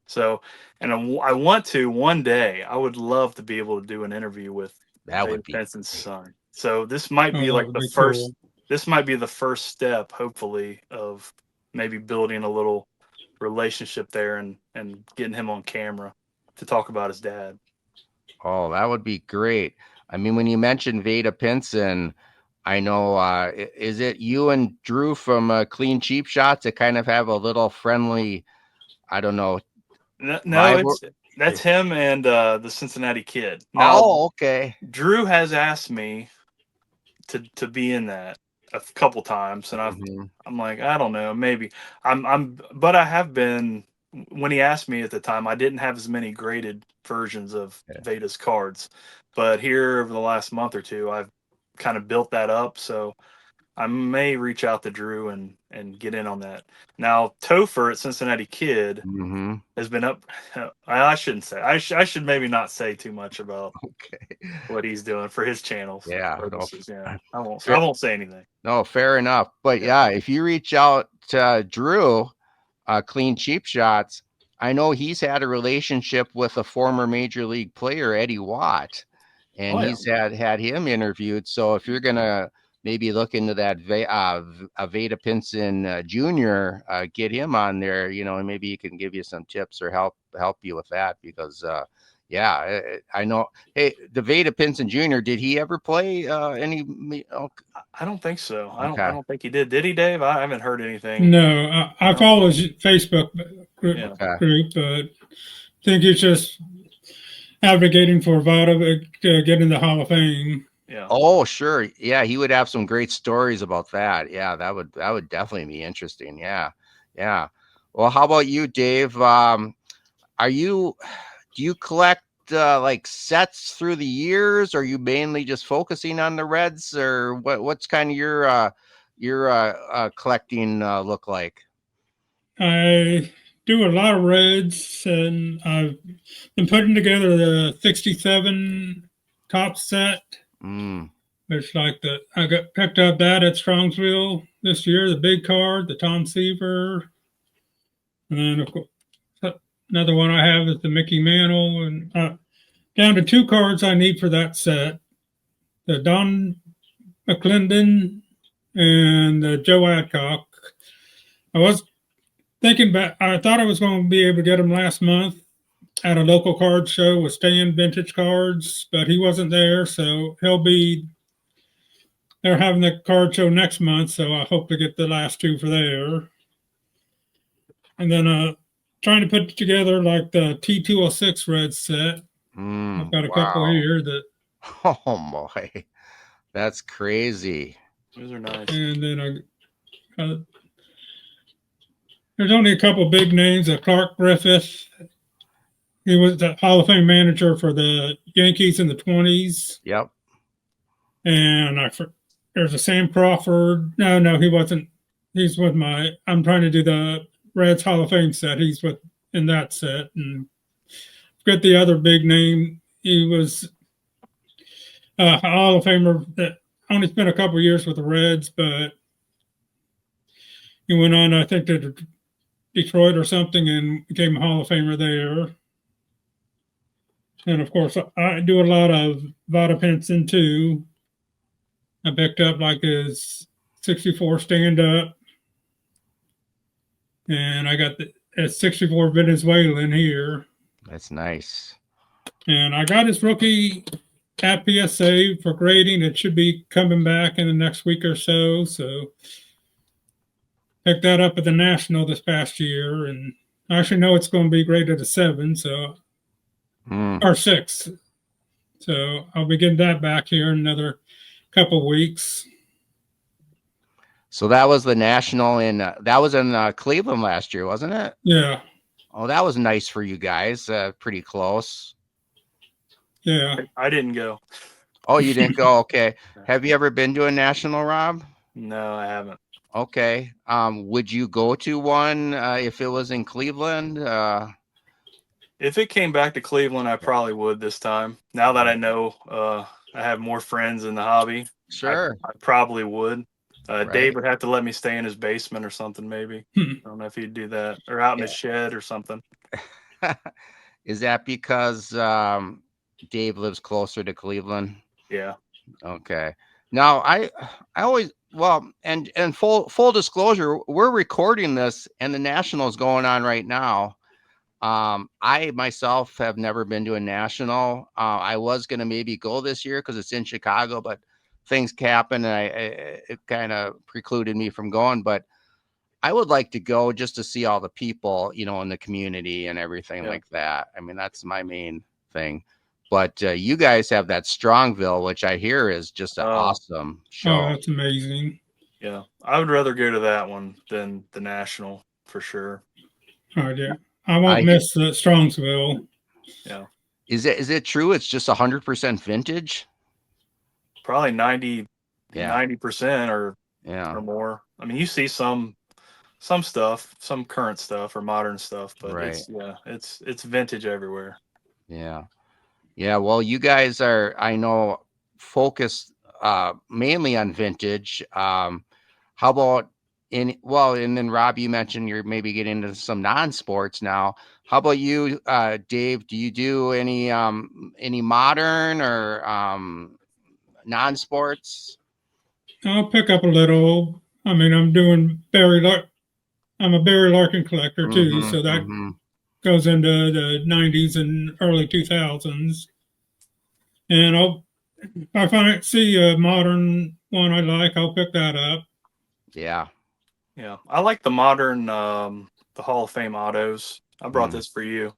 So, and I want to one day. I would love to be able to do an interview with Veda Pinson's son. So this might be like the first. Cool. This might be the first step, hopefully, of maybe building a little relationship there and getting him on camera to talk about his dad. Oh, that would be great. I mean, when you mentioned Veda Pinson, I know, is it you and Drew from Clean Cheap Shots that kind of have a little friendly, I don't know. No, that's him and the Cincinnati Kid. Now, okay. Drew has asked me to be in that a couple times, and I'm like, I don't know, maybe but I have been. When he asked me at the time, I didn't have as many graded versions of Veda's cards, but here over the last month or two, I've kind of built that up. So I may reach out to Drew and get in on that. Now, Topher at Cincinnati Kid has been up. I shouldn't say. I should maybe not say too much about what he's doing for his channels. Yeah, I won't say anything. No, fair enough. But yeah, if you reach out to Drew, Clean Cheap Shots, I know he's had a relationship with a former major league player, Eddie Watt, and he's had him interviewed. So if you're gonna maybe look into that Veda Pinson Jr., get him on there, and maybe he can give you some tips or help you with that, because I know. Hey, the Veda Pinson Jr., did he ever play any? I don't think so. I don't think he did. Did he, Dave? I haven't heard anything. No, I follow his Facebook group, but I think he's just advocating for Vada to get in the Hall of Fame. Yeah. Oh, sure. Yeah, he would have some great stories about that. Yeah, that would definitely be interesting. Yeah. Well, how about you, Dave? Do you collect like sets through the years, or are you mainly just focusing on the Reds, or what's kind of your collecting look like? I do a lot of Reds, and I've been putting together the 67 top set. It's like I got picked up that at Strongsville this year, the big card, the Tom Seaver, and then of course another one I have is the Mickey Mantle, and down to 2 cards I need for that set: the Don McClendon and the Joe Adcock. I was thinking back, I thought I was going to be able to get them last month at a local card show with Stan Vintage Cards, but he wasn't there, so they're having the card show next month, so I hope to get the last 2 for there. And then trying to put together like the T206 Red set. I've got a couple here that. Oh boy, that's crazy. Those are nice. And then there's only a couple big names. Clark Griffith. He was the Hall of Fame manager for the Yankees in the 20s. Yep. And there's a Sam Crawford. No, he wasn't. He's with I'm trying to do the Reds Hall of Fame set. He's in that set. And forget the other big name. He was a Hall of Famer that only spent a couple years with the Reds, but he went on, I think, to Detroit or something and became a Hall of Famer there. And of course, I do a lot of Vada Pinson too. I picked up like his 64 stand up, and I got the 64 Venezuelan here. That's nice. And I got his rookie at PSA for grading. It should be coming back in the next week or so. So picked that up at the National this past year, and I actually know it's going to be graded a 7, so or 6. So I'll be getting that back here in another couple weeks. So that was the National that was in Cleveland last year, wasn't it? Yeah. Oh, that was nice for you guys. Pretty close. Yeah. I didn't go. Oh, you didn't go? Okay. Have you ever been to a National, Rob? No, I haven't. Okay. Would you go to one if it was in Cleveland? If it came back to Cleveland, I probably would this time. Now that I know I have more friends in the hobby, sure, I probably would. Right. Dave would have to let me stay in his basement or something, maybe. I don't know if he'd do that, or out in his shed or something. Is that because Dave lives closer to Cleveland? Yeah. Okay. Now I always and full disclosure, we're recording this and the National's going on right now. I myself have never been to a National. I was going to maybe go this year because it's in Chicago, but things happened and it kind of precluded me from going. But I would like to go just to see all the people, in the community and everything like that. I mean, that's my main thing. But you guys have that Strongville, which I hear is just an awesome show. Oh, that's amazing. Yeah, I would rather go to that one than the National for sure. Oh, yeah. I won't miss the Strongsville. Yeah. Is it true? It's just 100% vintage? Probably 90% or more. I mean, you see some stuff, some current stuff or modern stuff, but it's vintage everywhere. Yeah. Yeah. Well, you guys are, I know, focused mainly on vintage. How about and then Rob, you mentioned you're maybe getting into some non-sports now. How about you, Dave? Do you do any modern or non-sports? I'll pick up a little. I mean, I'm a Barry Larkin collector too, so that goes into the 90s and early 2000s. And if I see a modern one I like, I'll pick that up. Yeah. Yeah. I like the modern, the Hall of Fame autos. I brought this for you.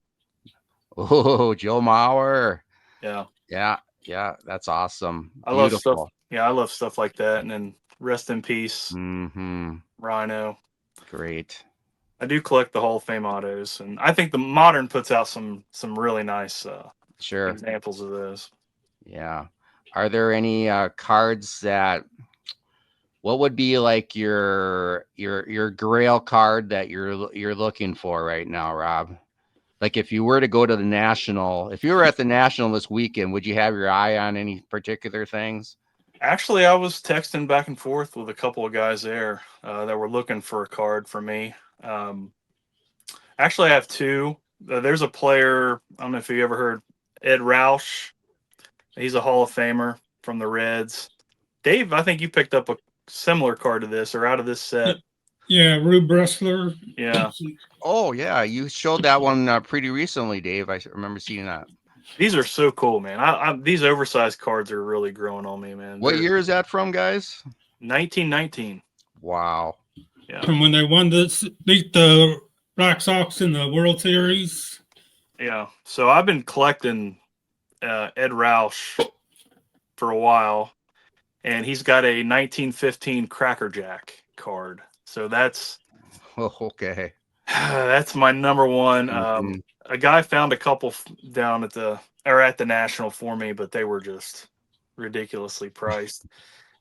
Oh, Joe Mauer. Yeah. Yeah. Yeah. That's awesome. I love stuff. Yeah. I love stuff like that. And then rest in peace, Rhino. Great. I do collect the Hall of Fame autos, and I think the modern puts out some really nice examples of those. Yeah. Are there any cards what would be like your Grail card that you're looking for right now, Rob? Like if you were to go to the National, if you were at the National this weekend, would you have your eye on any particular things? Actually, I was texting back and forth with a couple of guys there that were looking for a card for me. Actually, I have two. There's a player, I don't know if you ever heard Ed Roush. He's a Hall of Famer from the Reds. Dave, I think you picked up a similar card to this or out of this set. Yeah, Rube Bressler. Yeah. Oh, yeah. You showed that one pretty recently, Dave. I remember seeing that. These are so cool, man. These oversized cards are really growing on me, man. What year is that from, guys? 1919. Wow. Yeah. From when they beat the Black Sox in the World Series. Yeah. So I've been collecting Ed Roush for a while, and he's got a 1915 Cracker Jack card. So that's okay. That's my number one. A guy found a couple down at the National for me, but they were just ridiculously priced.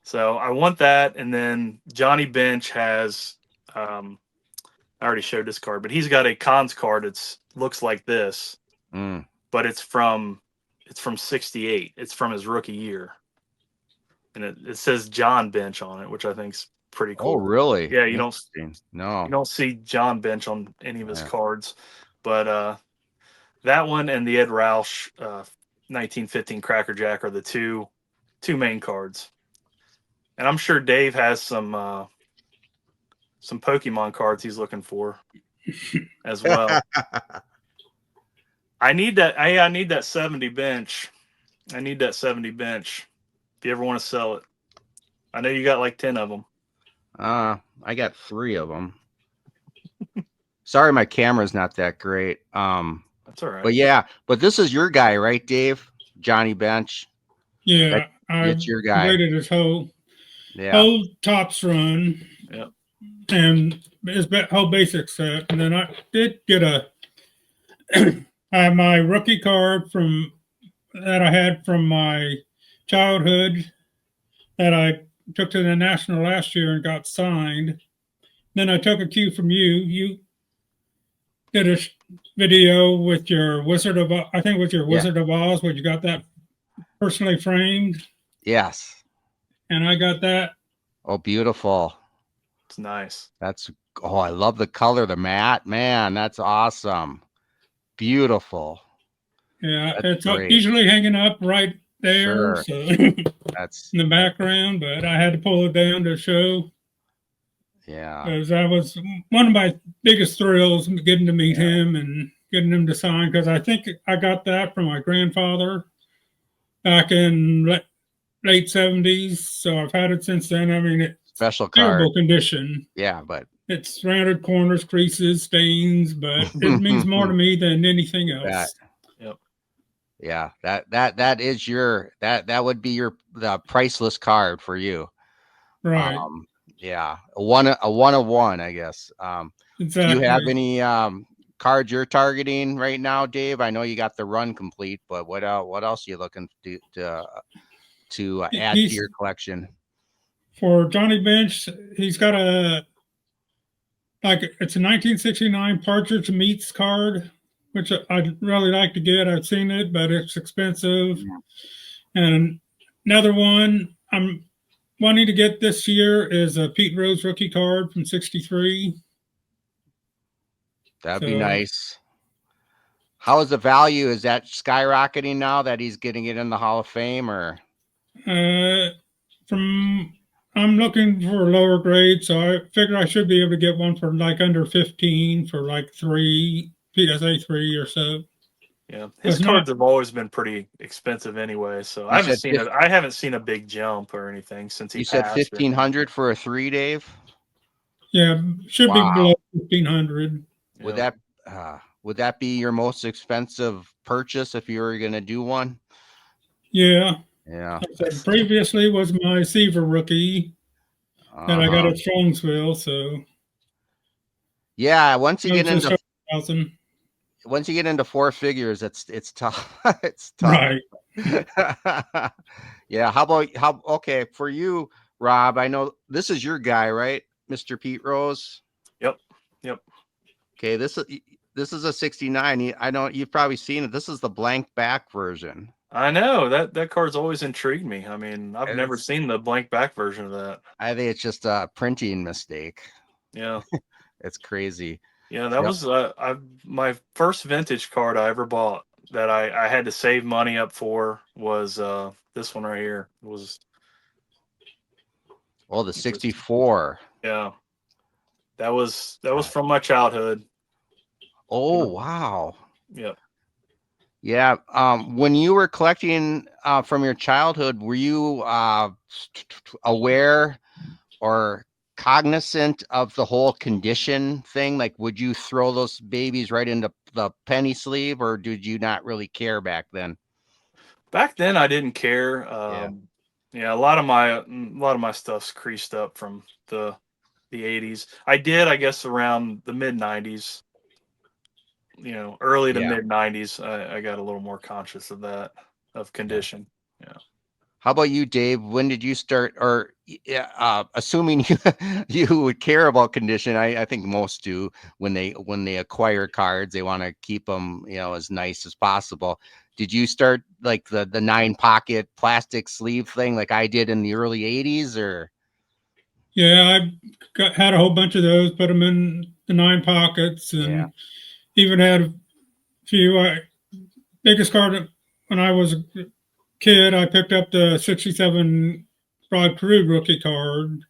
So I want that. And then Johnny Bench has, I already showed this card, but he's got a Cons card. Looks like this, but it's from 68. It's from his rookie year. And it says John Bench on it, which I think's pretty Oh, cool. really? Yeah, you No. don't see John Bench on any of his cards, but that one and the Ed Roush 1915 Cracker Jack are the two main cards. And I'm sure Dave has some Pokemon cards he's looking for as well. I need that. I need that 70 bench. I need that 70 bench. If you ever want to sell it, I know you got like 10 of them. I got 3 of them. Sorry, my camera's not that great. That's all right. But yeah, but this is your guy, right, Dave? Johnny Bench. Yeah, it's your guy. Completed his whole Topps run. Yeah. And his whole basic set. And then I did get my rookie card that I had from my childhood that I took to the National last year and got signed. Then I took a cue from you. You did a video with your Wizard of Oz, I think with your Wizard of Oz, where you got that personally framed. Yes. And I got that. Oh, beautiful. It's nice. I love the color, the matte. Man, that's awesome. Beautiful. Yeah, it's usually hanging up right there. Sure. So that's in the background, but I had to pull it down to show. Yeah. Because that was one of my biggest thrills, getting to meet him and getting him to sign. Because I think I got that from my grandfather back in late 70s. So I've had it since then. I mean, it's special terrible condition. Yeah, but it's rounded corners, creases, stains, but it means more to me than anything else. Yep. Yeah, that is that would be the priceless card for you. Right. Yeah, a one of one, I guess. Exactly. Do you have any cards you're targeting right now, Dave? I know you got the run complete, but what else are you looking to add to your collection? For Johnny Bench, he's got it's a 1969 Partridge Meats card, which I'd really like to get. I've seen it, but it's expensive. Yeah. And another one I'm wanting to get this year is a Pete Rose rookie card from '63. That'd be nice. How is the value? Is that skyrocketing now that he's getting it in the Hall of Fame, or? I'm looking for a lower grade, so I figure I should be able to get one for like under 15 for like 3 PSA 3 or so. Yeah, his cards have always been pretty expensive anyway, so I haven't seen a big jump or anything since he passed. You said 1,500 for a 3, Dave? Yeah, should be below 1,500. Would that be your most expensive purchase if you were going to do one? Yeah. Yeah. Previously was my Seaver rookie that I got at Strongsville. So yeah, once you get into 4 figures, it's tough. It's tough. Right. Yeah. Okay, for you, Rob, I know this is your guy, right? Mr. Pete Rose. Yep. Okay, this is a 69. I know you've probably seen it. This is the blank back version. I know that card's always intrigued me. I mean, I've never seen the blank back version of that. I think it's just a printing mistake. Yeah. It's crazy. Yeah, that was my first vintage card I ever bought that I had to save money up for was this one right here. It was the 64. Yeah. That was from my childhood. Oh, wow. Yep. Yeah. When you were collecting from your childhood, were you aware or cognizant of the whole condition thing? Like, would you throw those babies right into the penny sleeve, or did you not really care back then? Back then, I didn't care. Yeah, a lot of my stuff's creased up from the 80s. I did, I guess, around the mid 90s. Early to mid 90s, I got a little more conscious of that, of condition. Yeah. How about you, Dave? When did you start, or assuming you would care about condition? I think most do. When they acquire cards, they want to keep them, as nice as possible. Did you start like the 9-pocket plastic sleeve thing like I did in the early 80s, or? Yeah, had a whole bunch of those, put them in the 9 pockets, and Yeah. even had a few. Biggest card when I was a kid, I picked up the '67 Rod Carew rookie card.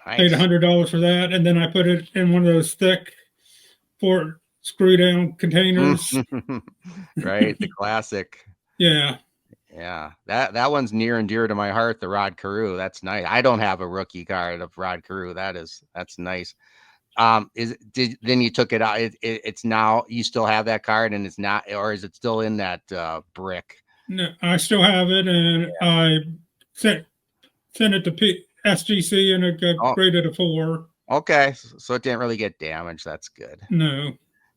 Paid Nice. $100 for that, and then I put it in one of those thick four screw down containers. Right, the classic. Yeah. Yeah, that one's near and dear to my heart. The Rod Carew. That's nice. I don't have a rookie card of Rod Carew. That's nice. Then you took it out. It's now you still have that card, and it's not, or is it still in that brick? No, I still have it, and I sent it to SGC, and it got graded a 4. Okay, so it didn't really get damaged. That's good. No.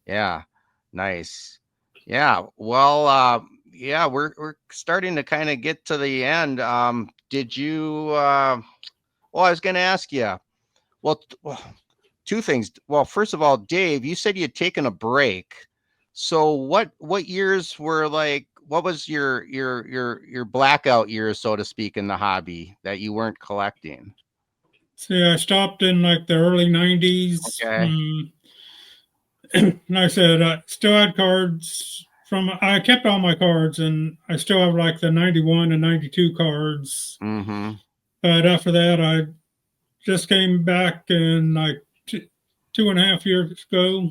Yeah, nice. Yeah, well, yeah, we're starting to kind of get to the end. Did you? Well, I was going to ask you. Well, two things. Well, first of all, Dave, you said you had taken a break. So what years were like? What was your blackout years, so to speak, in the hobby that you weren't collecting? See, I stopped in like the early 90s. Okay. And I said I still had cards from. I kept all my cards, and I still have like the 91 and 92 cards. Mm-hmm. But after that, I just came back in like 2.5 years ago.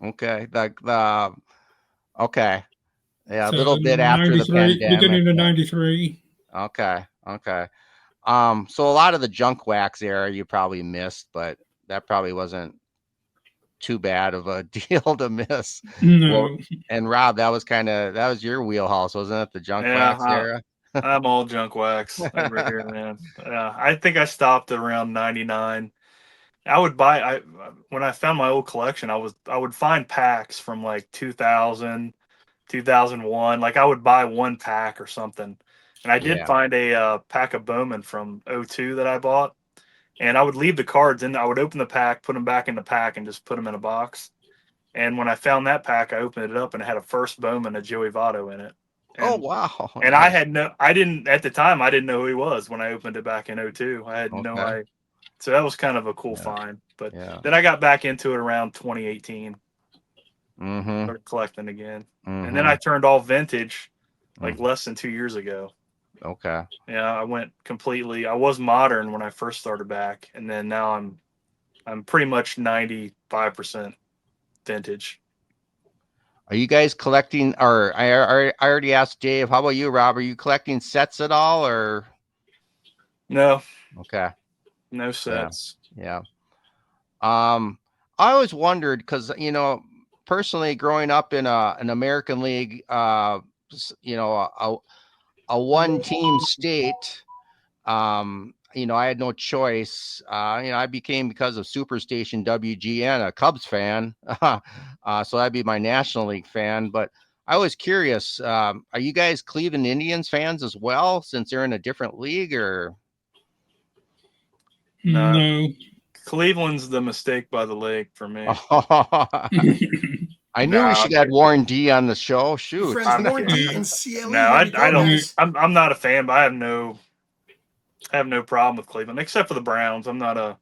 Okay. Okay. Yeah, a So little bit after the pandemic. beginning of 93. Okay. Okay. So a lot of the junk wax era you probably missed, but that probably wasn't too bad of a deal to miss. No. Well, and Rob, that was your wheelhouse, wasn't it? The junk wax era? I'm all junk wax over here, man. I think I stopped around 99. I would buy when I found my old collection, I would find packs from like 2000, 2001. Like I would buy one pack or something. And I did find a pack of Bowman from 02 that I bought. And I would leave the cards in. I would open the pack, put them back in the pack, and just put them in a box. And when I found that pack, I opened it up and it had a first Bowman of Joey Votto in it. And, wow. And I didn't, at the time, I didn't know who he was when I opened it back in 02. I had no idea. So that was kind of a cool find. But then I got back into it around 2018. Mm-hmm. Started collecting again. Mm-hmm. And then I turned all vintage like less than 2 years ago. Okay. Yeah, I went completely. I was modern when I first started back, and then now I'm pretty much 95% vintage. Are you guys collecting? Or I already asked Dave. How about you, Rob? Are you collecting sets at all, or no? Okay. No sets. Yeah. I always wondered because personally, growing up in an American League, a one-team state, I had no choice. I became, because of Superstation WGN, a Cubs fan. So I'd be my National League fan. But I was curious, are you guys Cleveland Indians fans as well, since they're in a different league, or? No. Cleveland's the mistake by the lake for me. I knew we should have Warren D on the show. Shoot. Warren D and CLE. No, I don't. I'm not a fan, but I have no problem with Cleveland, except for the Browns. I'm not a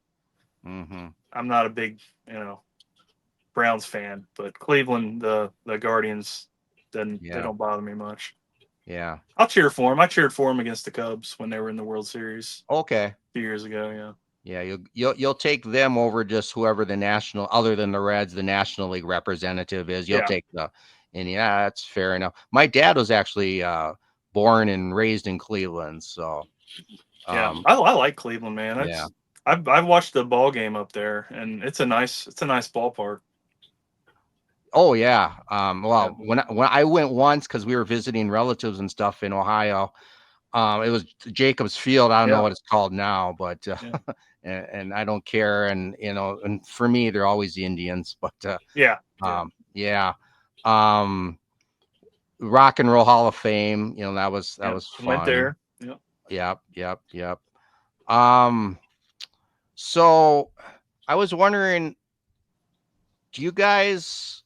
big, Browns fan, but Cleveland, the Guardians, they don't bother me much. Yeah. I'll cheer for them. I cheered for them against the Cubs when they were in the World Series. Okay. A few years ago, yeah. Yeah, you'll take them over just whoever the national, other than the Reds, the National League representative is. You'll take that's fair enough. My dad was actually born and raised in Cleveland, so I like Cleveland, man. I've watched the ball game up there, and it's a nice ballpark. Oh yeah. Well, when I went once because we were visiting relatives and stuff in Ohio, it was Jacobs Field. I don't know what it's called now, but and I don't care. And and for me, they're always the Indians. But Rock and Roll Hall of Fame. That was fun. Went there. Yep. So I was wondering, do you guys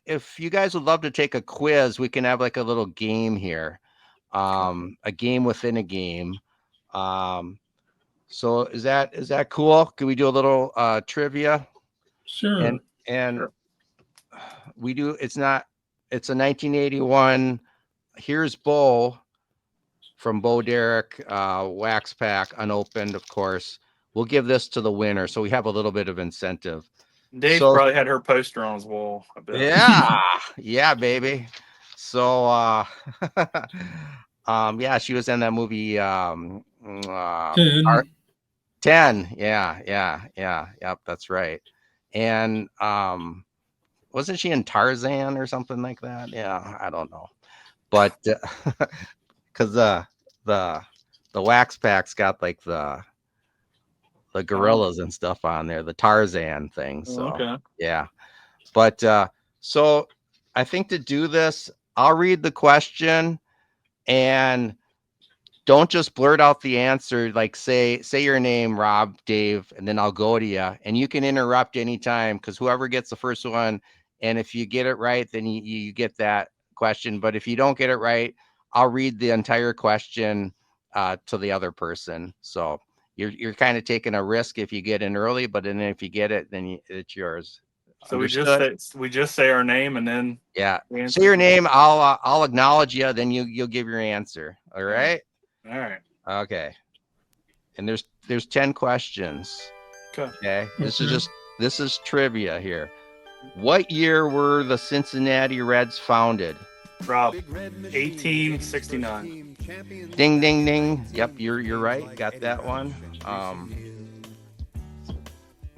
if you guys would love to take a quiz, we can have like a little game here. A game within a game. So is that cool? Can we do a little trivia? Sure. And we do. It's a 1981 Here's Bo from Bo Derek wax pack, unopened, of course. We'll give this to the winner, so we have a little bit of incentive. Dave probably had her poster on his wall, I bet. Yeah, baby. So yeah, she was in that movie 10. 10. Yep, that's right. And wasn't she in Tarzan or something like that? Yeah, I don't know. But because the wax pack's got like the gorillas and stuff on there, the Tarzan thing. So okay. Yeah. But so I think to do this, I'll read the question and don't just blurt out the answer. Like say your name, Rob, Dave, and then I'll go to you, and you can interrupt anytime, because whoever gets the first one, and if you get it right, then you get that question. But if you don't get it right, I'll read the entire question to the other person. So you're kind of taking a risk if you get in early, but then if you get it, then it's yours. So we just say our name and then say your name. I'll acknowledge you. Then you'll give your answer. All right. All right. Okay. And there's 10 questions. Okay. This is trivia here. What year were the Cincinnati Reds founded? Rob, 1869. Ding ding ding. Yep, you're right. Got that one.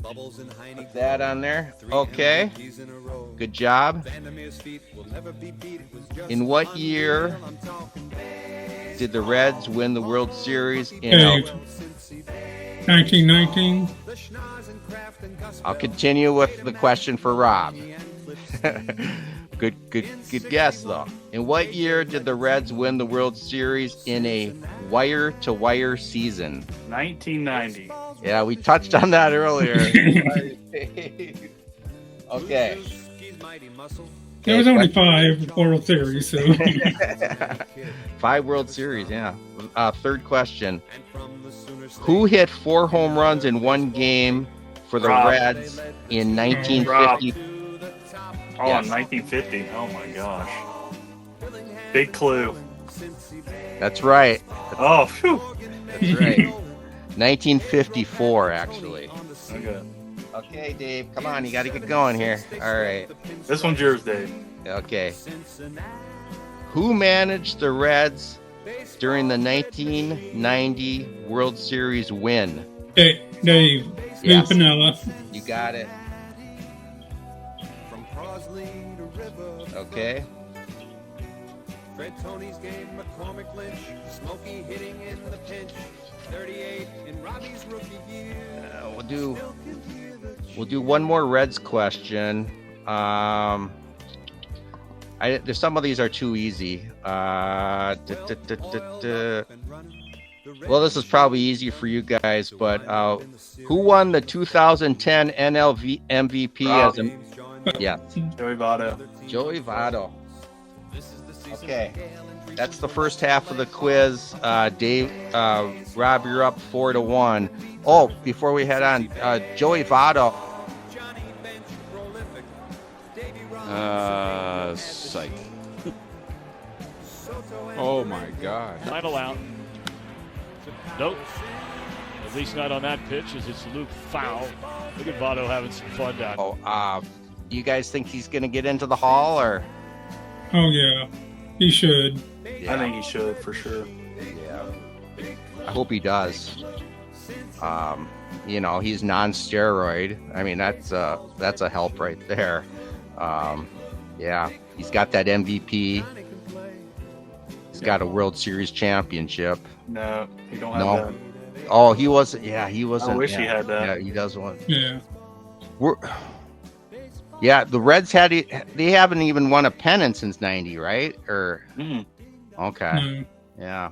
Put that on there. Okay. Good job. In what year did the Reds win the World Series in 1919. I'll continue with the question for Rob. Good guess though. In what year did the Reds win the World Series in a wire-to-wire season? 1990. Yeah, we touched on that earlier. Okay. There was only 5 World Series, so 5 World Series, yeah. Third question. Who hit 4 home runs in one game for the Reds in 1950? Yes. 1950. Oh my gosh. Big clue. That's right. Oh, phew. That's right. 1954, actually. Okay, Dave, come on, you got to get going here. All right. This one's yours, Dave. Okay. Who managed the Reds during the 1990 World Series win? Dave. Yes. Pinella. You got it. Okay. Fred Tony's game, McCormick Lynch, Smokey hitting in the pinch, 38 in Robbie's rookie year. We'll do one more Reds question. There's some of these are too easy. Well, this is probably easy for you guys, but who won the 2010 NL MVP as a? Yeah, Joey Votto. Joey Votto. Okay, that's the first half of the quiz. Dave, Rob, you're up 4-1. Oh, before we head on, Joey Votto. Psych. Oh my God. Final out. Nope. At least not on that pitch, as it's Luke foul. Look at Votto having some fun down. Oh, you guys think he's going to get into the Hall, or? Oh yeah, he should. Yeah. I think he should for sure. Yeah. I hope he does. He's non-steroid. I mean, that's a help right there. Yeah, he's got that MVP. He's got a World Series championship. No, he don't have that. Oh, he wasn't. Yeah, he wasn't. I wish he had that. Yeah, he does want. Yeah. The Reds they haven't even won a pennant since '90, right? Or okay, yeah.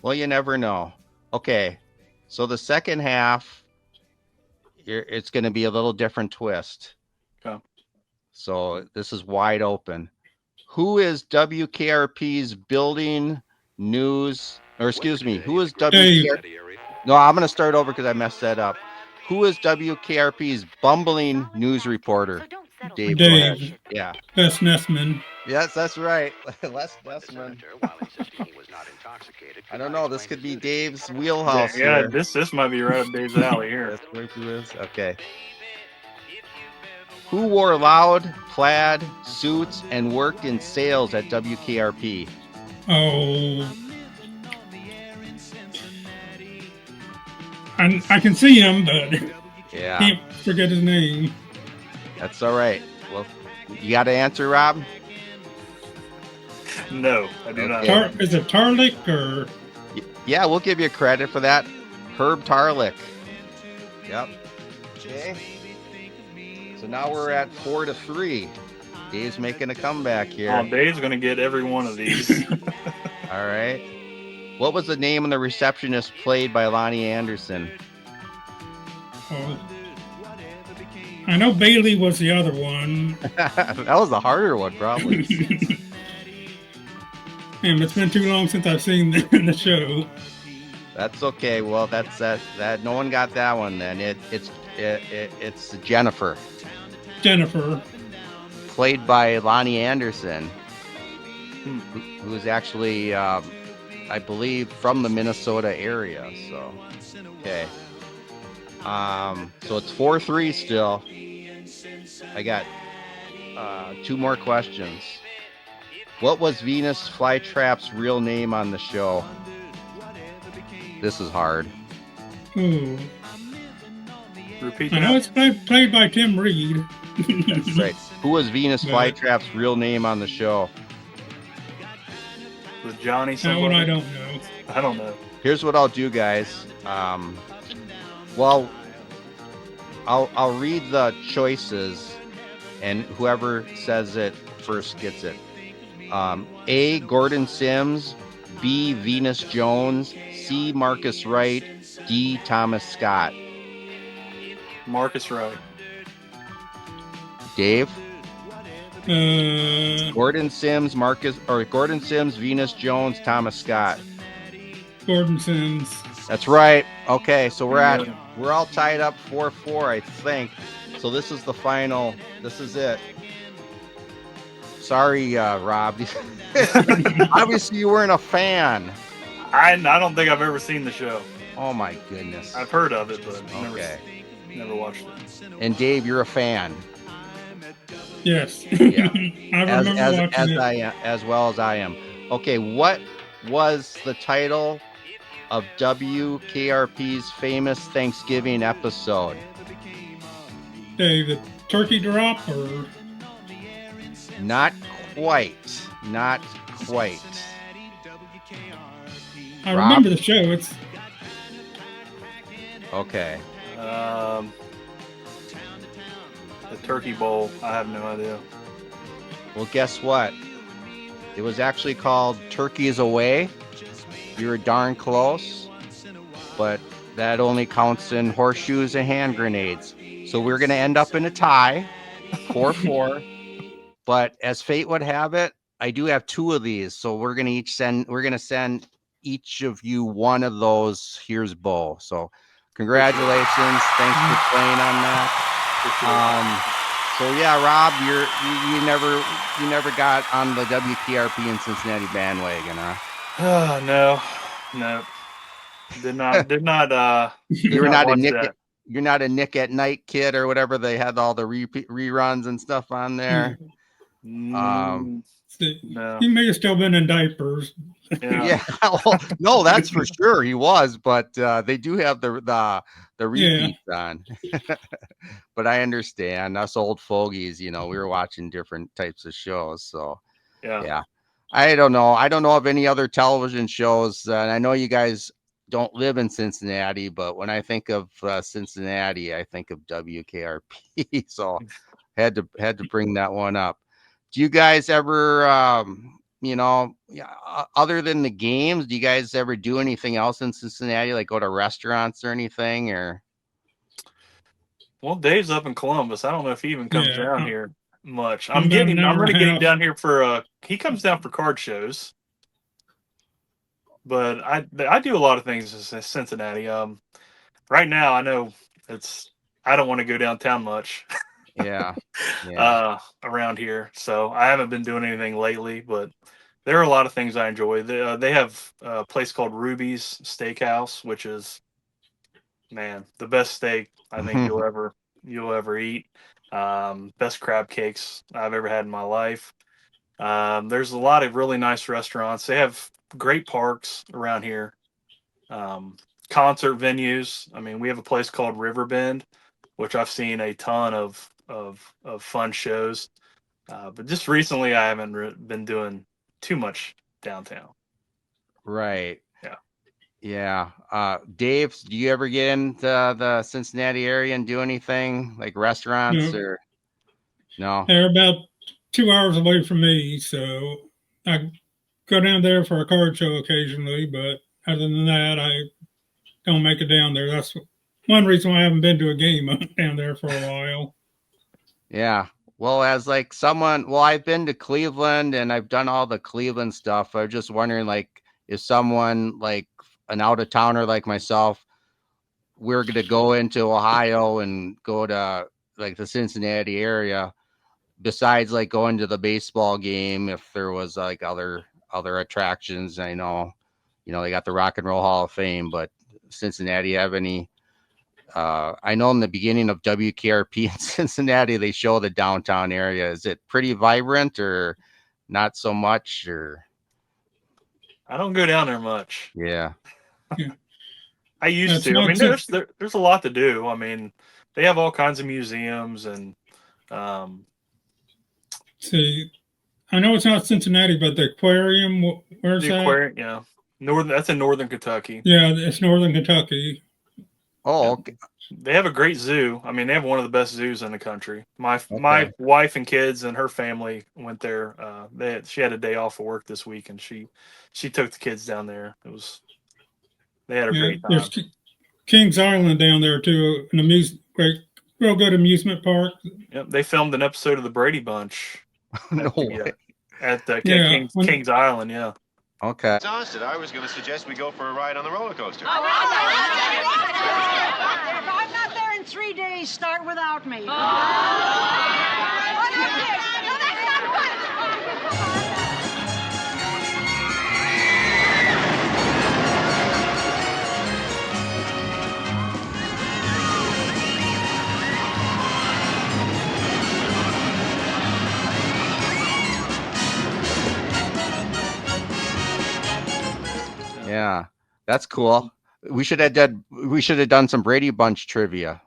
Well, you never know. Okay, so the second half, it's going to be a little different twist. Okay. So this is wide open. Who is WKRP's building news? Or excuse me, who is WKRP? No, I'm going to start over because I messed that up. Who is WKRP's bumbling news reporter? Dave, go ahead. Yeah. Les Nessman. Yes, that's right. Les Nessman. I don't know. This could be Dave's wheelhouse Yeah, here. this might be right up Dave's alley here. That's where he is. Okay. Who wore loud plaid suits and worked in sales at WKRP? Oh. I can see him, but Yeah. can't forget his name. That's all right. Well, you got to answer, Rob? No, I do not. Is it Tarlick or? Yeah, we'll give you credit for that. Herb Tarlick. Yep. Okay. So now we're at 4-3. Dave's making a comeback here. Oh, Dave's going to get every one of these. All right. What was the name of the receptionist played by Lonnie Anderson? Oh. I know Bailey was the other one. That was the harder one, probably. And it's been too long since I've seen the show. That's okay. Well, that's that. No one got that one. Then it's Jennifer. Jennifer, played by Lonnie Anderson, who is actually, I believe, from the Minnesota area. So, okay. So it's 4-3 still. I got 2 more questions. What was Venus Flytrap's real name on the show? This is hard. ooh. Repeat I know it's played by Tim Reed. That's right. Who was Venus Flytrap's real name on the show? Was Johnny That somebody? one I don't know. I don't know. Here's what I'll do, guys. Well, I'll read the choices, and whoever says it first gets it. A. Gordon Sims. B. Venus Jones. C. Marcus Wright. D. Thomas Scott. Marcus Wright. Dave? Gordon Sims, Venus Jones, Thomas Scott. Gordon Sims. That's right. Okay, so we're all tied up 4-4, I think. So this is the final. This is it. Sorry, Rob. Obviously, you weren't a fan. I don't think I've ever seen the show. Oh my goodness. I've heard of it, but never watched it. And Dave, you're a fan. Yes. Yeah. I remember watching it. As well as I am. Okay, what was the title of WKRP's famous Thanksgiving episode? Dave, the turkey drop or? Not quite. Not quite. I remember the show. It's okay. The Turkey Bowl. I have no idea. Well, guess what? It was actually called Turkeys Away. You were darn close, but that only counts in horseshoes and hand grenades. So we're going to end up in a tie, 4-4. But as fate would have it, I do have 2 of these. So we're going to send each of you one of those. Here's Bo. So congratulations. Thanks for playing on that. So yeah, Rob, you never got on the WKRP in Cincinnati bandwagon, huh? No. Did not. You're not a Nick at Night kid or whatever. They had all the reruns and stuff on there. No. He may have still been in diapers. Yeah. Well, no, that's for sure he was, but they do have the repeats on. But I understand us old fogies, we were watching different types of shows. So yeah. I don't know of any other television shows, and I know you guys don't live in Cincinnati, but when I think of Cincinnati, I think of WKRP. So had to bring that one up. Do you guys ever, other than the games, do you guys ever do anything else in Cincinnati, like go to restaurants or anything? Or well, Dave's up in Columbus. I don't know if he even comes down here much. I'm going to get him down here for he comes down for card shows. but I do a lot of things in Cincinnati. Right now I know I don't want to go downtown much. Yeah. Yeah. Around here, so I haven't been doing anything lately. But there are a lot of things I enjoy. They have a place called Ruby's Steakhouse, which is, man, the best steak I think you'll ever eat. Best crab cakes I've ever had in my life. There's a lot of really nice restaurants. They have great parks around here. Concert venues. I mean, we have a place called Riverbend, which I've seen a ton of fun shows. But just recently, I haven't been doing too much downtown. Right. Yeah. Yeah. Dave, do you ever get into the Cincinnati area and do anything like restaurants or no? They're about 2 hours away from me, so I go down there for a card show occasionally, but other than that, I don't make it down there. That's one reason why I haven't been to a game down there for a while. Yeah. Well, as like I've been to Cleveland and I've done all the Cleveland stuff. I was just wondering, like, if someone like an out of towner like myself, we're going to go into Ohio and go to like the Cincinnati area, besides like going to the baseball game, if there was like other attractions. I know, they got the Rock and Roll Hall of Fame, but Cincinnati have any? I know in the beginning of WKRP in Cincinnati, they show the downtown area. Is it pretty vibrant or not so much? Or I don't go down there much. Yeah. I used to. I mean, there's a lot to do. I mean, they have all kinds of museums and. See, I know it's not Cincinnati, but the aquarium. Where's the aquarium? Yeah, That's in northern Kentucky. Yeah, it's northern Kentucky. Oh, okay. They have a great zoo. I mean, they have one of the best zoos in the country. My wife and kids and her family went there. She had a day off of work this week, and she took the kids down there. They had a great time. There's Kings Island down there too, real good amusement park. Yep, they filmed an episode of the Brady Bunch. No way. At Kings Island. Yeah. Okay. Exhausted. I was going to suggest we go for a ride on the roller coaster. If I'm not there in 3 days, start without me. Yeah, that's cool. We should have done some Brady Bunch trivia,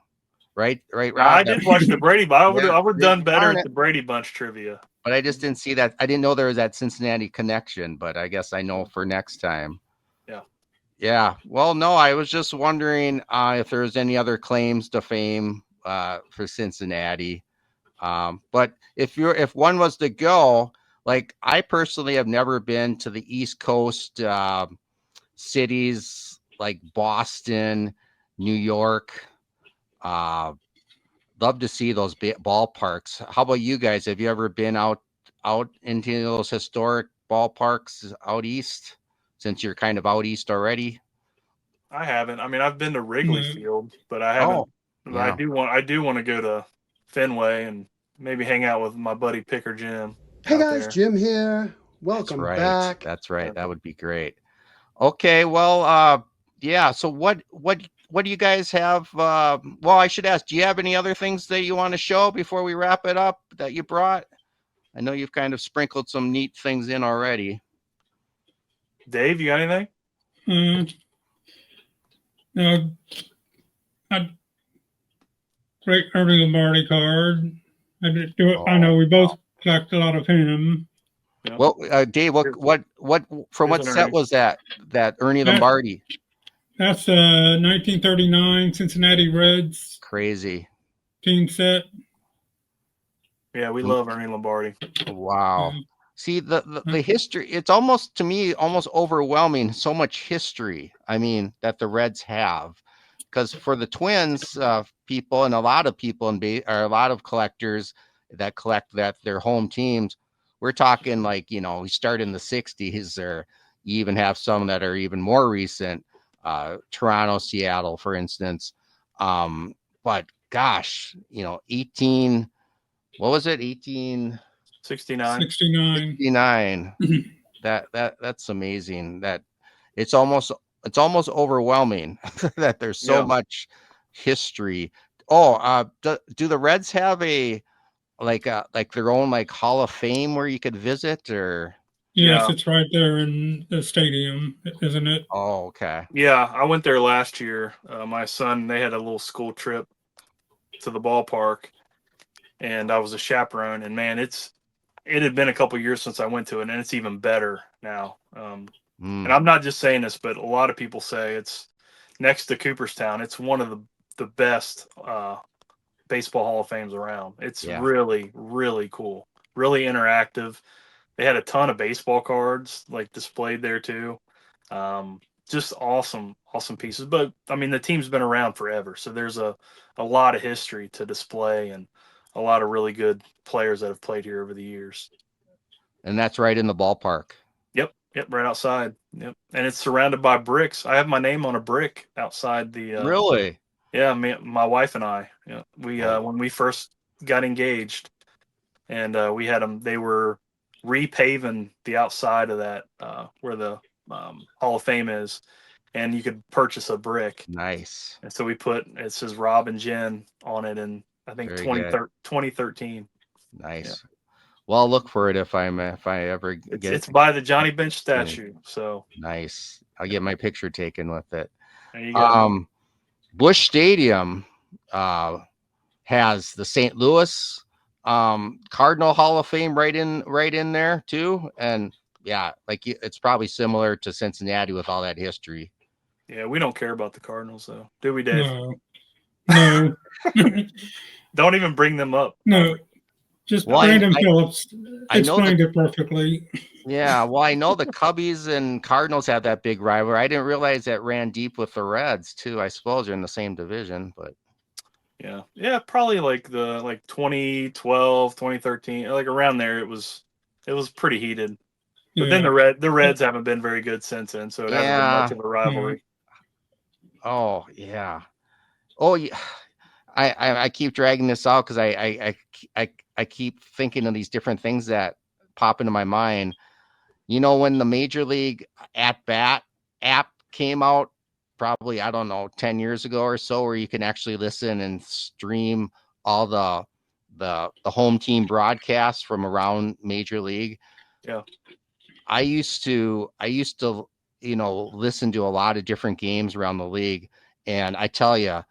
right, Rob? I did watch the Brady Bunch. I would have done better at the Brady Bunch trivia. But I just didn't see that. I didn't know there was that Cincinnati connection, but I guess I know for next time. Yeah. Yeah. Well, no, I was just wondering if there was any other claims to fame for Cincinnati. But if one was to go, like, I personally have never been to the East Coast cities like Boston, New York. Love to see those ballparks. How about you guys? Have you ever been out into those historic ballparks out east, since you're kind of out east already? I haven't. I mean, I've been to Wrigley Field, but I haven't. Yeah. I do want to go to Fenway and maybe hang out with my buddy Picker Jim. Hey guys, Jim here. Welcome back. That's right. That would be great. Okay, well, yeah. So what do you guys have? Well, I should ask, do you have any other things that you want to show before we wrap it up that you brought? I know you've kind of sprinkled some neat things in already. Dave, you got anything? No. Great Ernie Lombardi card. I know we both collect a lot of him. Yeah. Well, Dave, what from what set was that Ernie Lombardi? That's 1939 Cincinnati Reds. Crazy team set. Yeah, we love Ernie Lombardi. Wow. See the history. It's almost, to me, almost overwhelming. So much history. I mean, that the Reds have, because for the Twins people and a lot of people a lot of collectors that collect their home teams. We're talking like, we start in the 60s or, you even have some that are even more recent, Toronto, Seattle, for instance. But gosh, what was it? 69. 69. That's amazing. That it's almost overwhelming that there's so much history. Oh, do the Reds have a like their own like Hall of Fame where you could visit, or? Yes, it's right there in the stadium, isn't it? Oh, okay. Yeah, I went there last year. My son, they had a little school trip to the ballpark, and I was a chaperone. And man, it had been a couple years since I went to it, and it's even better now. And I'm not just saying this, but a lot of people say it's next to Cooperstown. It's one of the best baseball Hall of Fames around. It's really, really cool, really interactive. They had a ton of baseball cards like displayed there too. Just awesome pieces. But I mean, the team's been around forever, so there's a lot of history to display and a lot of really good players that have played here over the years. And that's right in the ballpark. Yep, right outside. Yep, and it's surrounded by bricks. I have my name on a brick outside the. Really? Yeah, my wife and I. Yeah, we when we first got engaged, and we had them. They were repaving the outside of that where the Hall of Fame is, and you could purchase a brick. Nice. And so it says Rob and Jen on it, and I think 2013. Nice. Yeah. Well, I'll look for it if I ever get. It's by the Johnny Bench statue. So nice. I'll get my picture taken with it. There you go. Busch Stadium has the St. Louis Cardinal Hall of Fame right in there too, and like it's probably similar to Cincinnati with all that history. Yeah, we don't care about the Cardinals though, do we, Dave? No. Don't even bring them up. No, just Brandon Phillips explained it perfectly. Yeah, well, I know the Cubbies and Cardinals have that big rivalry. I didn't realize that ran deep with the Reds too. I suppose they're in the same division, but yeah, probably like 2012, 2013, like around there. It was pretty heated. But then the Reds haven't been very good since then, so it hasn't been much of a rivalry. Oh yeah. Oh yeah. I keep dragging this out because I keep thinking of these different things that pop into my mind. When the Major League At Bat app came out, probably, I don't know, 10 years ago or so, where you can actually listen and stream all the home team broadcasts from around Major League. Yeah. I used to listen to a lot of different games around the league, and I tell you,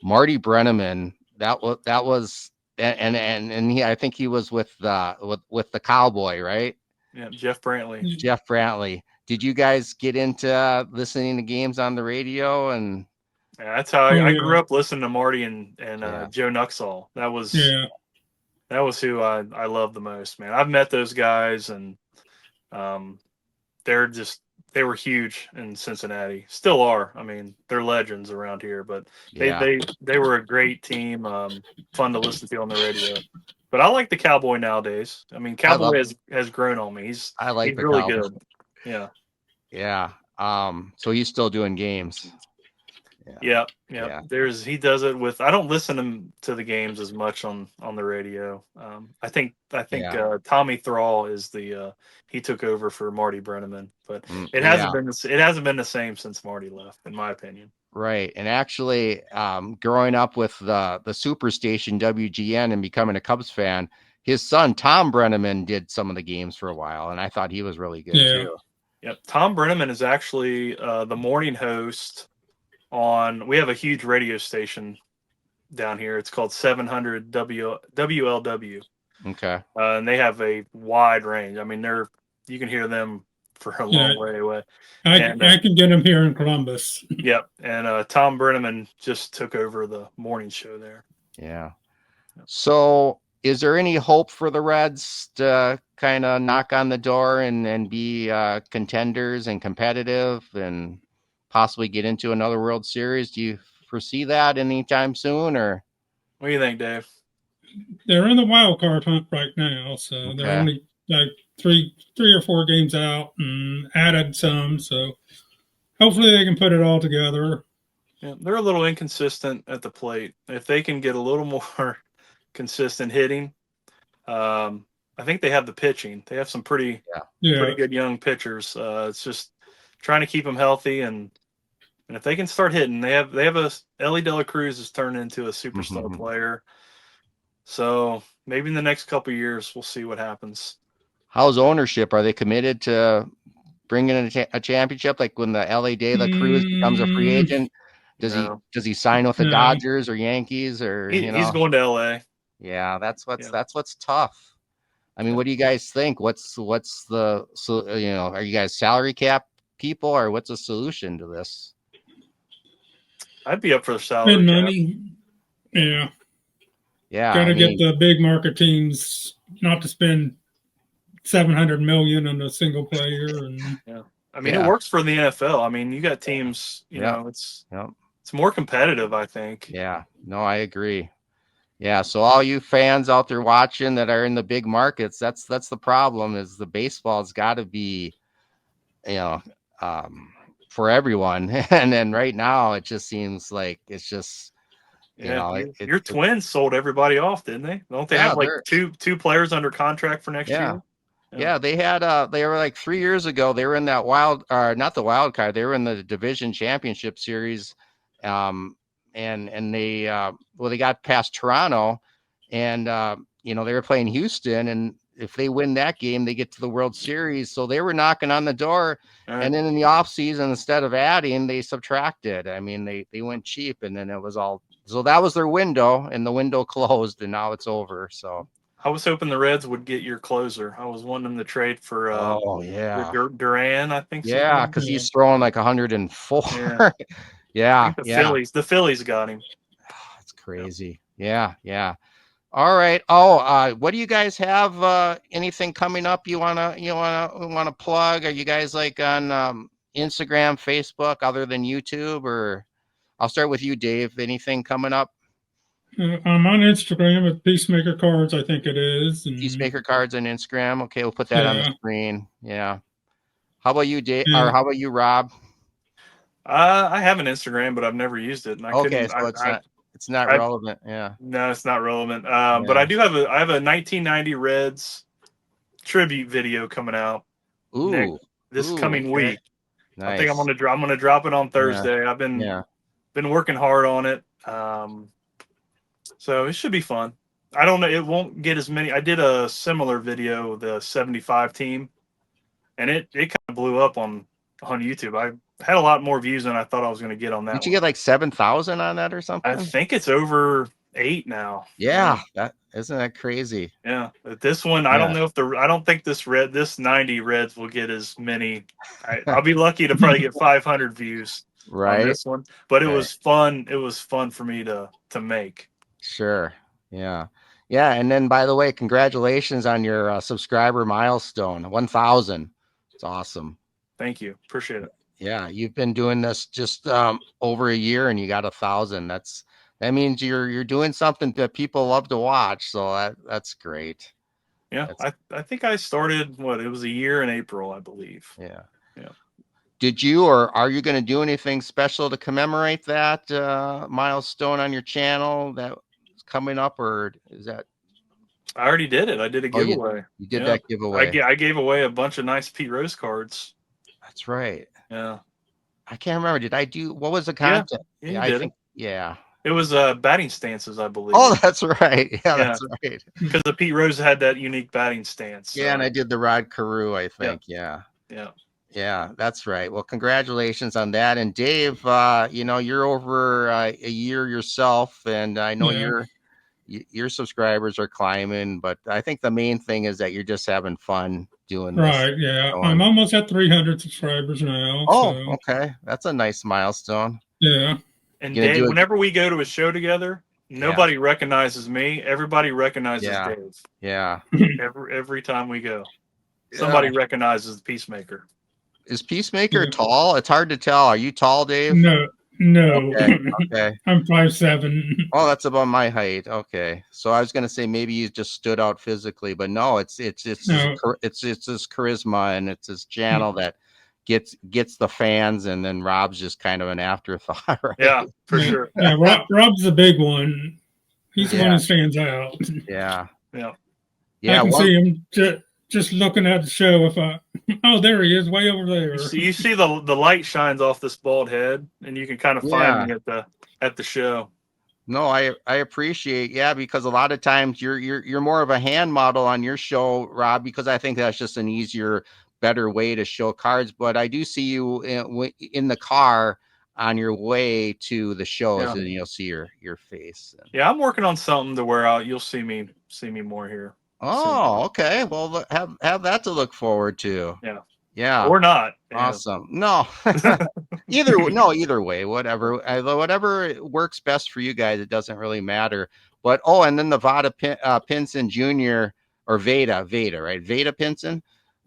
Marty Brenneman, that was and he, I think he was with the Cowboy, right? Yeah, Jeff Brantley. Did you guys get into listening to games on the radio? And yeah, that's how I grew up listening to Marty and Joe Nuxall. That was who I love the most, man. I've met those guys, and they were huge in Cincinnati. Still are. I mean, they're legends around here, but they were a great team, fun to listen to on the radio. But I like the Cowboy nowadays. I mean, Cowboy has grown on me. He's really Cowboy. Good. Yeah. Yeah. So he's still doing games. Yeah. He does it with. I don't listen to the games as much on the radio. I think Tommy Thrall is he took over for Marty Brenneman, but it hasn't been the same since Marty left, in my opinion. Right. And actually, growing up with the Superstation WGN and becoming a Cubs fan, his son Tom Brenneman did some of the games for a while, and I thought he was really good too. Yep. Tom Brenneman is actually the morning host on. We have a huge radio station down here. It's called 700 WLW. Okay. And they have a wide range. I mean, you can hear them for a long way away. I can get them here in Columbus. Yep. And Tom Brenneman just took over the morning show there. Yeah. So is there any hope for the Reds to kind of knock on the door and be contenders and competitive and possibly get into another World Series? Do you foresee that anytime soon, or what do you think, Dave? They're in the wild card hunt right now, so they're only like three or four games out and added some. So hopefully they can put it all together. Yeah, they're a little inconsistent at the plate. If they can get a little more consistent hitting, I think they have the pitching. They have some pretty good young pitchers. It's just trying to keep them healthy, and if they can start hitting, they have a Ellie De La Cruz has turned into a superstar player. So maybe in the next couple of years we'll see what happens. How's ownership? Are they committed to bringing in a championship? Like when the LA De La Cruz becomes a free agent, does he sign with the Dodgers or Yankees or he's going to LA? Yeah, that's what's tough. I mean, what do you guys think? What's the are you guys salary cap people or what's the solution to this? I'd be up for the salary Spend cap. money. Yeah. Yeah. Gotta get the big market teams not to spend $700 million on a single player. And I mean, it works for the NFL. I mean, you got teams, you know, it's more competitive, I think. Yeah. No, I agree. Yeah, so all you fans out there watching that are in the big markets, that's the problem is the baseball's got to be, for everyone. And then right now it just seems like it's just, your Twins sold everybody off, didn't they? Don't they have like two players under contract for next year? Yeah, they had they were like 3 years ago. They were in that not the wild card. They were in the division championship series. And they they got past Toronto, and they were playing Houston, and if they win that game, they get to the World Series. So they were knocking on the door, and then in the offseason, instead of adding, they subtracted. I mean, they went cheap, and then it was all so that was their window, and the window closed, and now it's over. So I was hoping the Reds would get your closer. I was wanting them to trade for Duran, I think. Yeah, because he's throwing like 104. Yeah. The Phillies got him. That's crazy. Yeah. All right. Oh, what do you guys have? Anything coming up you wanna plug? Are you guys like on Instagram, Facebook, other than YouTube? Or I'll start with you, Dave. Anything coming up? I'm on Instagram at Peacemaker Cards, I think it is. And Peacemaker Cards on Instagram. Okay, we'll put that on the screen. Yeah. How about you, Dave? Or how about you, Rob? I have an Instagram, but I've never used it. And it's not relevant. Yeah. No, it's not relevant. But I have a 1990 Reds tribute video coming out. This coming week. Nice. I think I'm gonna drop it on Thursday. I've been working hard on it. So it should be fun. I don't know. It won't get as many. I did a similar video, the 75 team, and it kind of blew up on YouTube. I had a lot more views than I thought I was going to get on that. Did you get like 7,000 on that or something? I think it's over 8 now. Yeah, isn't that crazy? Yeah, but this one, I don't know if I don't think this 90 Reds will get as many. I'll be lucky to probably get 500 views on this one. But it was fun. It was fun for me to make. Sure. Yeah. And then, by the way, congratulations on your subscriber milestone, 1,000. It's awesome. Thank you. Appreciate it. Yeah, you've been doing this just over a year, and you got 1,000. That means you're doing something that people love to watch. So that's great. Yeah, I think I started it was a year in April, I believe. Yeah. Did you or are you going to do anything special to commemorate that milestone on your channel that's coming up, or is that? I already did it. I did a giveaway. You did that giveaway. I gave away a bunch of nice Pete Rose cards. That's right. Yeah. I can't remember. Did I do? What was the content? Yeah, you did. Yeah. It was batting stances, I believe. Oh, that's right. Yeah, that's right. Because the Pete Rose had that unique batting stance. Yeah, and I did the Rod Carew, I think. Yeah. Yeah, that's right. Well, congratulations on that. And Dave, you're over a year yourself, and I know your subscribers are climbing, but I think the main thing is that you're just having fun doing this. Right, yeah. I'm almost at 300 subscribers now. Oh, okay. That's a nice milestone. Yeah. And Dave, whenever we go to a show together, nobody recognizes me. Everybody recognizes Dave. Yeah. Every time we go, somebody recognizes the Peacemaker. Is Peacemaker tall? It's hard to tell. Are you tall, Dave? No, No. Okay. I'm 5'7". Oh, that's about my height. Okay. So I was gonna say maybe you just stood out physically, but no, it's No. it's his charisma and it's his channel that gets the fans, and then Rob's just kind of an afterthought, right? Yeah, for sure. Yeah, Rob's the big one. He's the one who stands out. Yeah. Yeah. Yeah. I can see him just looking at the show. Oh, there he is, way over there. You see the light shines off this bald head, and you can kind of find me at the show. No, I appreciate, because a lot of times you're more of a hand model on your show, Rob, because I think that's just an easier, better way to show cards. But I do see you in the car on your way to the shows, and you'll see your face. Yeah, I'm working on something to where you'll see me more here. Oh, okay. Well, have that to look forward to. Yeah. Yeah. Or not. Awesome. No. Either way, whatever works best for you guys, it doesn't really matter. But and then the Pinson Jr. or Veda, right? Veda Pinson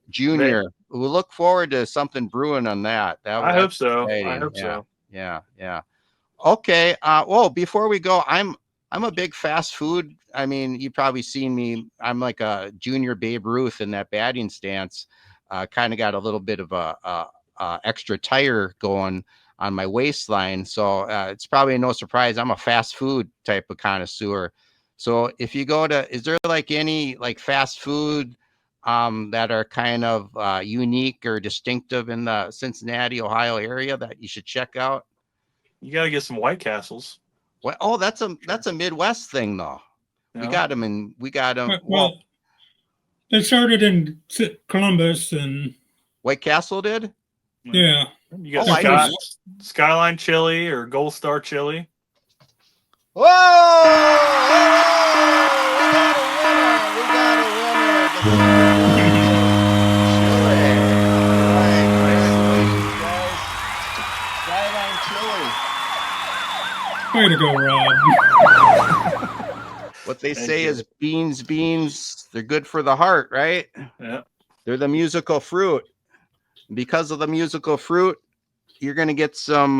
Jr. We'll look forward to something brewing on that. I hope so. Exciting. I hope so. Yeah. Okay. Well, before we go, I'm a big fast food. I mean, you've probably seen me. I'm like a junior Babe Ruth in that batting stance. Kind of got a little bit of a extra tire going on my waistline. So it's probably no surprise. I'm a fast food type of connoisseur. So if you go to, is there like any like fast food that are kind of unique or distinctive in the Cincinnati, Ohio area that you should check out? You got to get some White Castles. Well, oh, that's a Midwest thing though. Yeah. We got them. Well, they started in Columbus, and White Castle did. Yeah. You got Skyline Chili or Gold Star Chili. Whoa! We got a winner. Way to go, Rob. What they say is beans, they're good for the heart, right? Yeah. They're the musical fruit. Because of the musical fruit, you're going to get some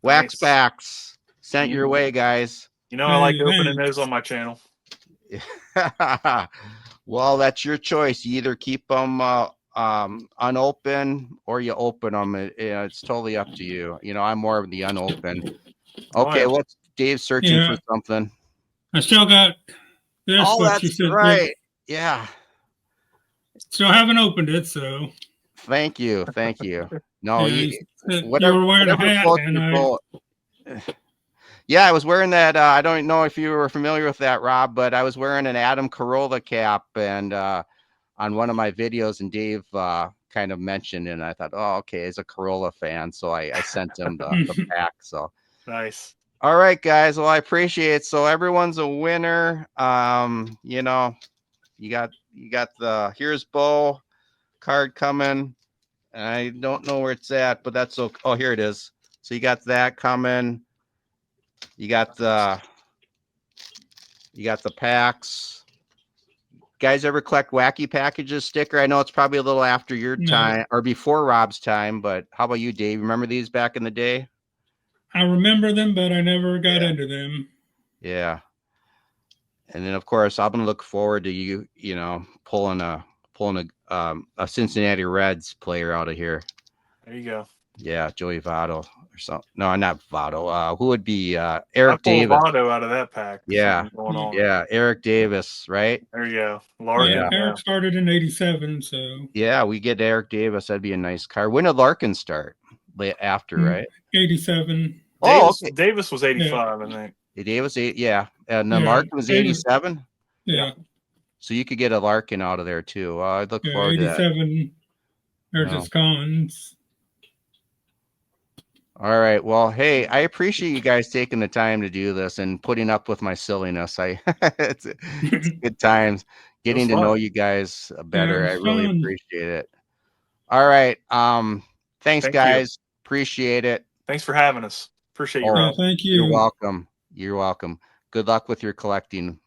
wax backs sent your way, guys. You know, I like opening those on my channel. Well, that's your choice. You either keep them unopened or you open them. It's totally up to you. You know, I'm more of the unopened. Okay, what's Dave searching for something? I still got this. Oh, that's right. Yeah. Still haven't opened it, so. Thank you. No, you were wearing a hat, Yeah, I was wearing that. I don't know if you were familiar with that, Rob, but I was wearing an Adam Carolla cap, and on one of my videos, and Dave kind of mentioned it, and I thought, oh, okay, he's a Carolla fan, so I sent him the pack. So nice. All right, guys. Well, I appreciate it. So everyone's a winner. You know, you got the Here's Bo card coming. I don't know where it's at, but that's okay. Oh, here it is. So you got that coming. You got the packs. Guys ever collect Wacky Packages sticker? I know it's probably a little after your time or before Rob's time, but how about you, Dave? Remember these back in the day? I remember them, but I never got into them. Yeah. And then of course I'm gonna look forward to you know, pulling a Cincinnati Reds player out of here. There you go. Yeah, Joey Votto or something. No, not Votto. Who would be Eric Davis? Votto out of that pack. Yeah. Yeah, Eric Davis, right? There you go. Larkin. Yeah, Eric started in '87, so. Yeah, we get Eric Davis. That'd be a nice card. When did Larkin start? After, right? '87. Davis was 85, I think. Davis, yeah. And then Larkin was 87? Yeah. So you could get a Larkin out of there, too. I'd look forward to that. 87. There's his cons. All right. Well, hey, I appreciate you guys taking the time to do this and putting up with my silliness. It's good times getting to know you guys better. I really appreciate it. All right. Thanks, guys. Appreciate it. Thanks for having us. Appreciate your help. Thank you. You're welcome. You're welcome. Good luck with your collecting.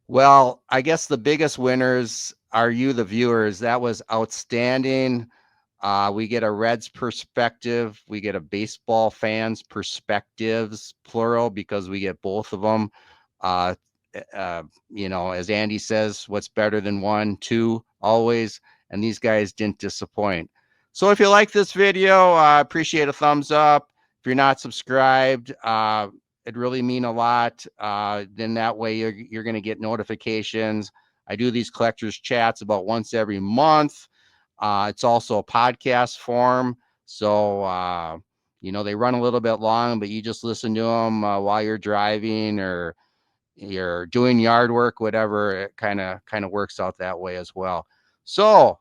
Well, I guess the biggest winners are you, the viewers. That was outstanding. We get a Reds perspective. We get a baseball fans perspectives, plural, because we get both of them. You know, as Andy says, what's better than 1, 2 always, and these guys didn't disappoint. So if you like this video, I appreciate a thumbs up. If you're not subscribed, it'd really mean a lot. Then that way you're going to get notifications. I do these collectors chats about once every month. It's also a podcast form. So, you know, they run a little bit long, but you just listen to them while you're driving or you're doing yard work, whatever. It kind of works out that way as well. So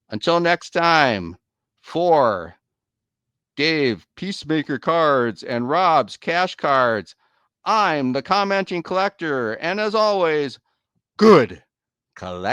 until next time, for Dave Peacemaker Cards and Rob's Cash Cards, I'm the commenting collector. And as always, good collecting.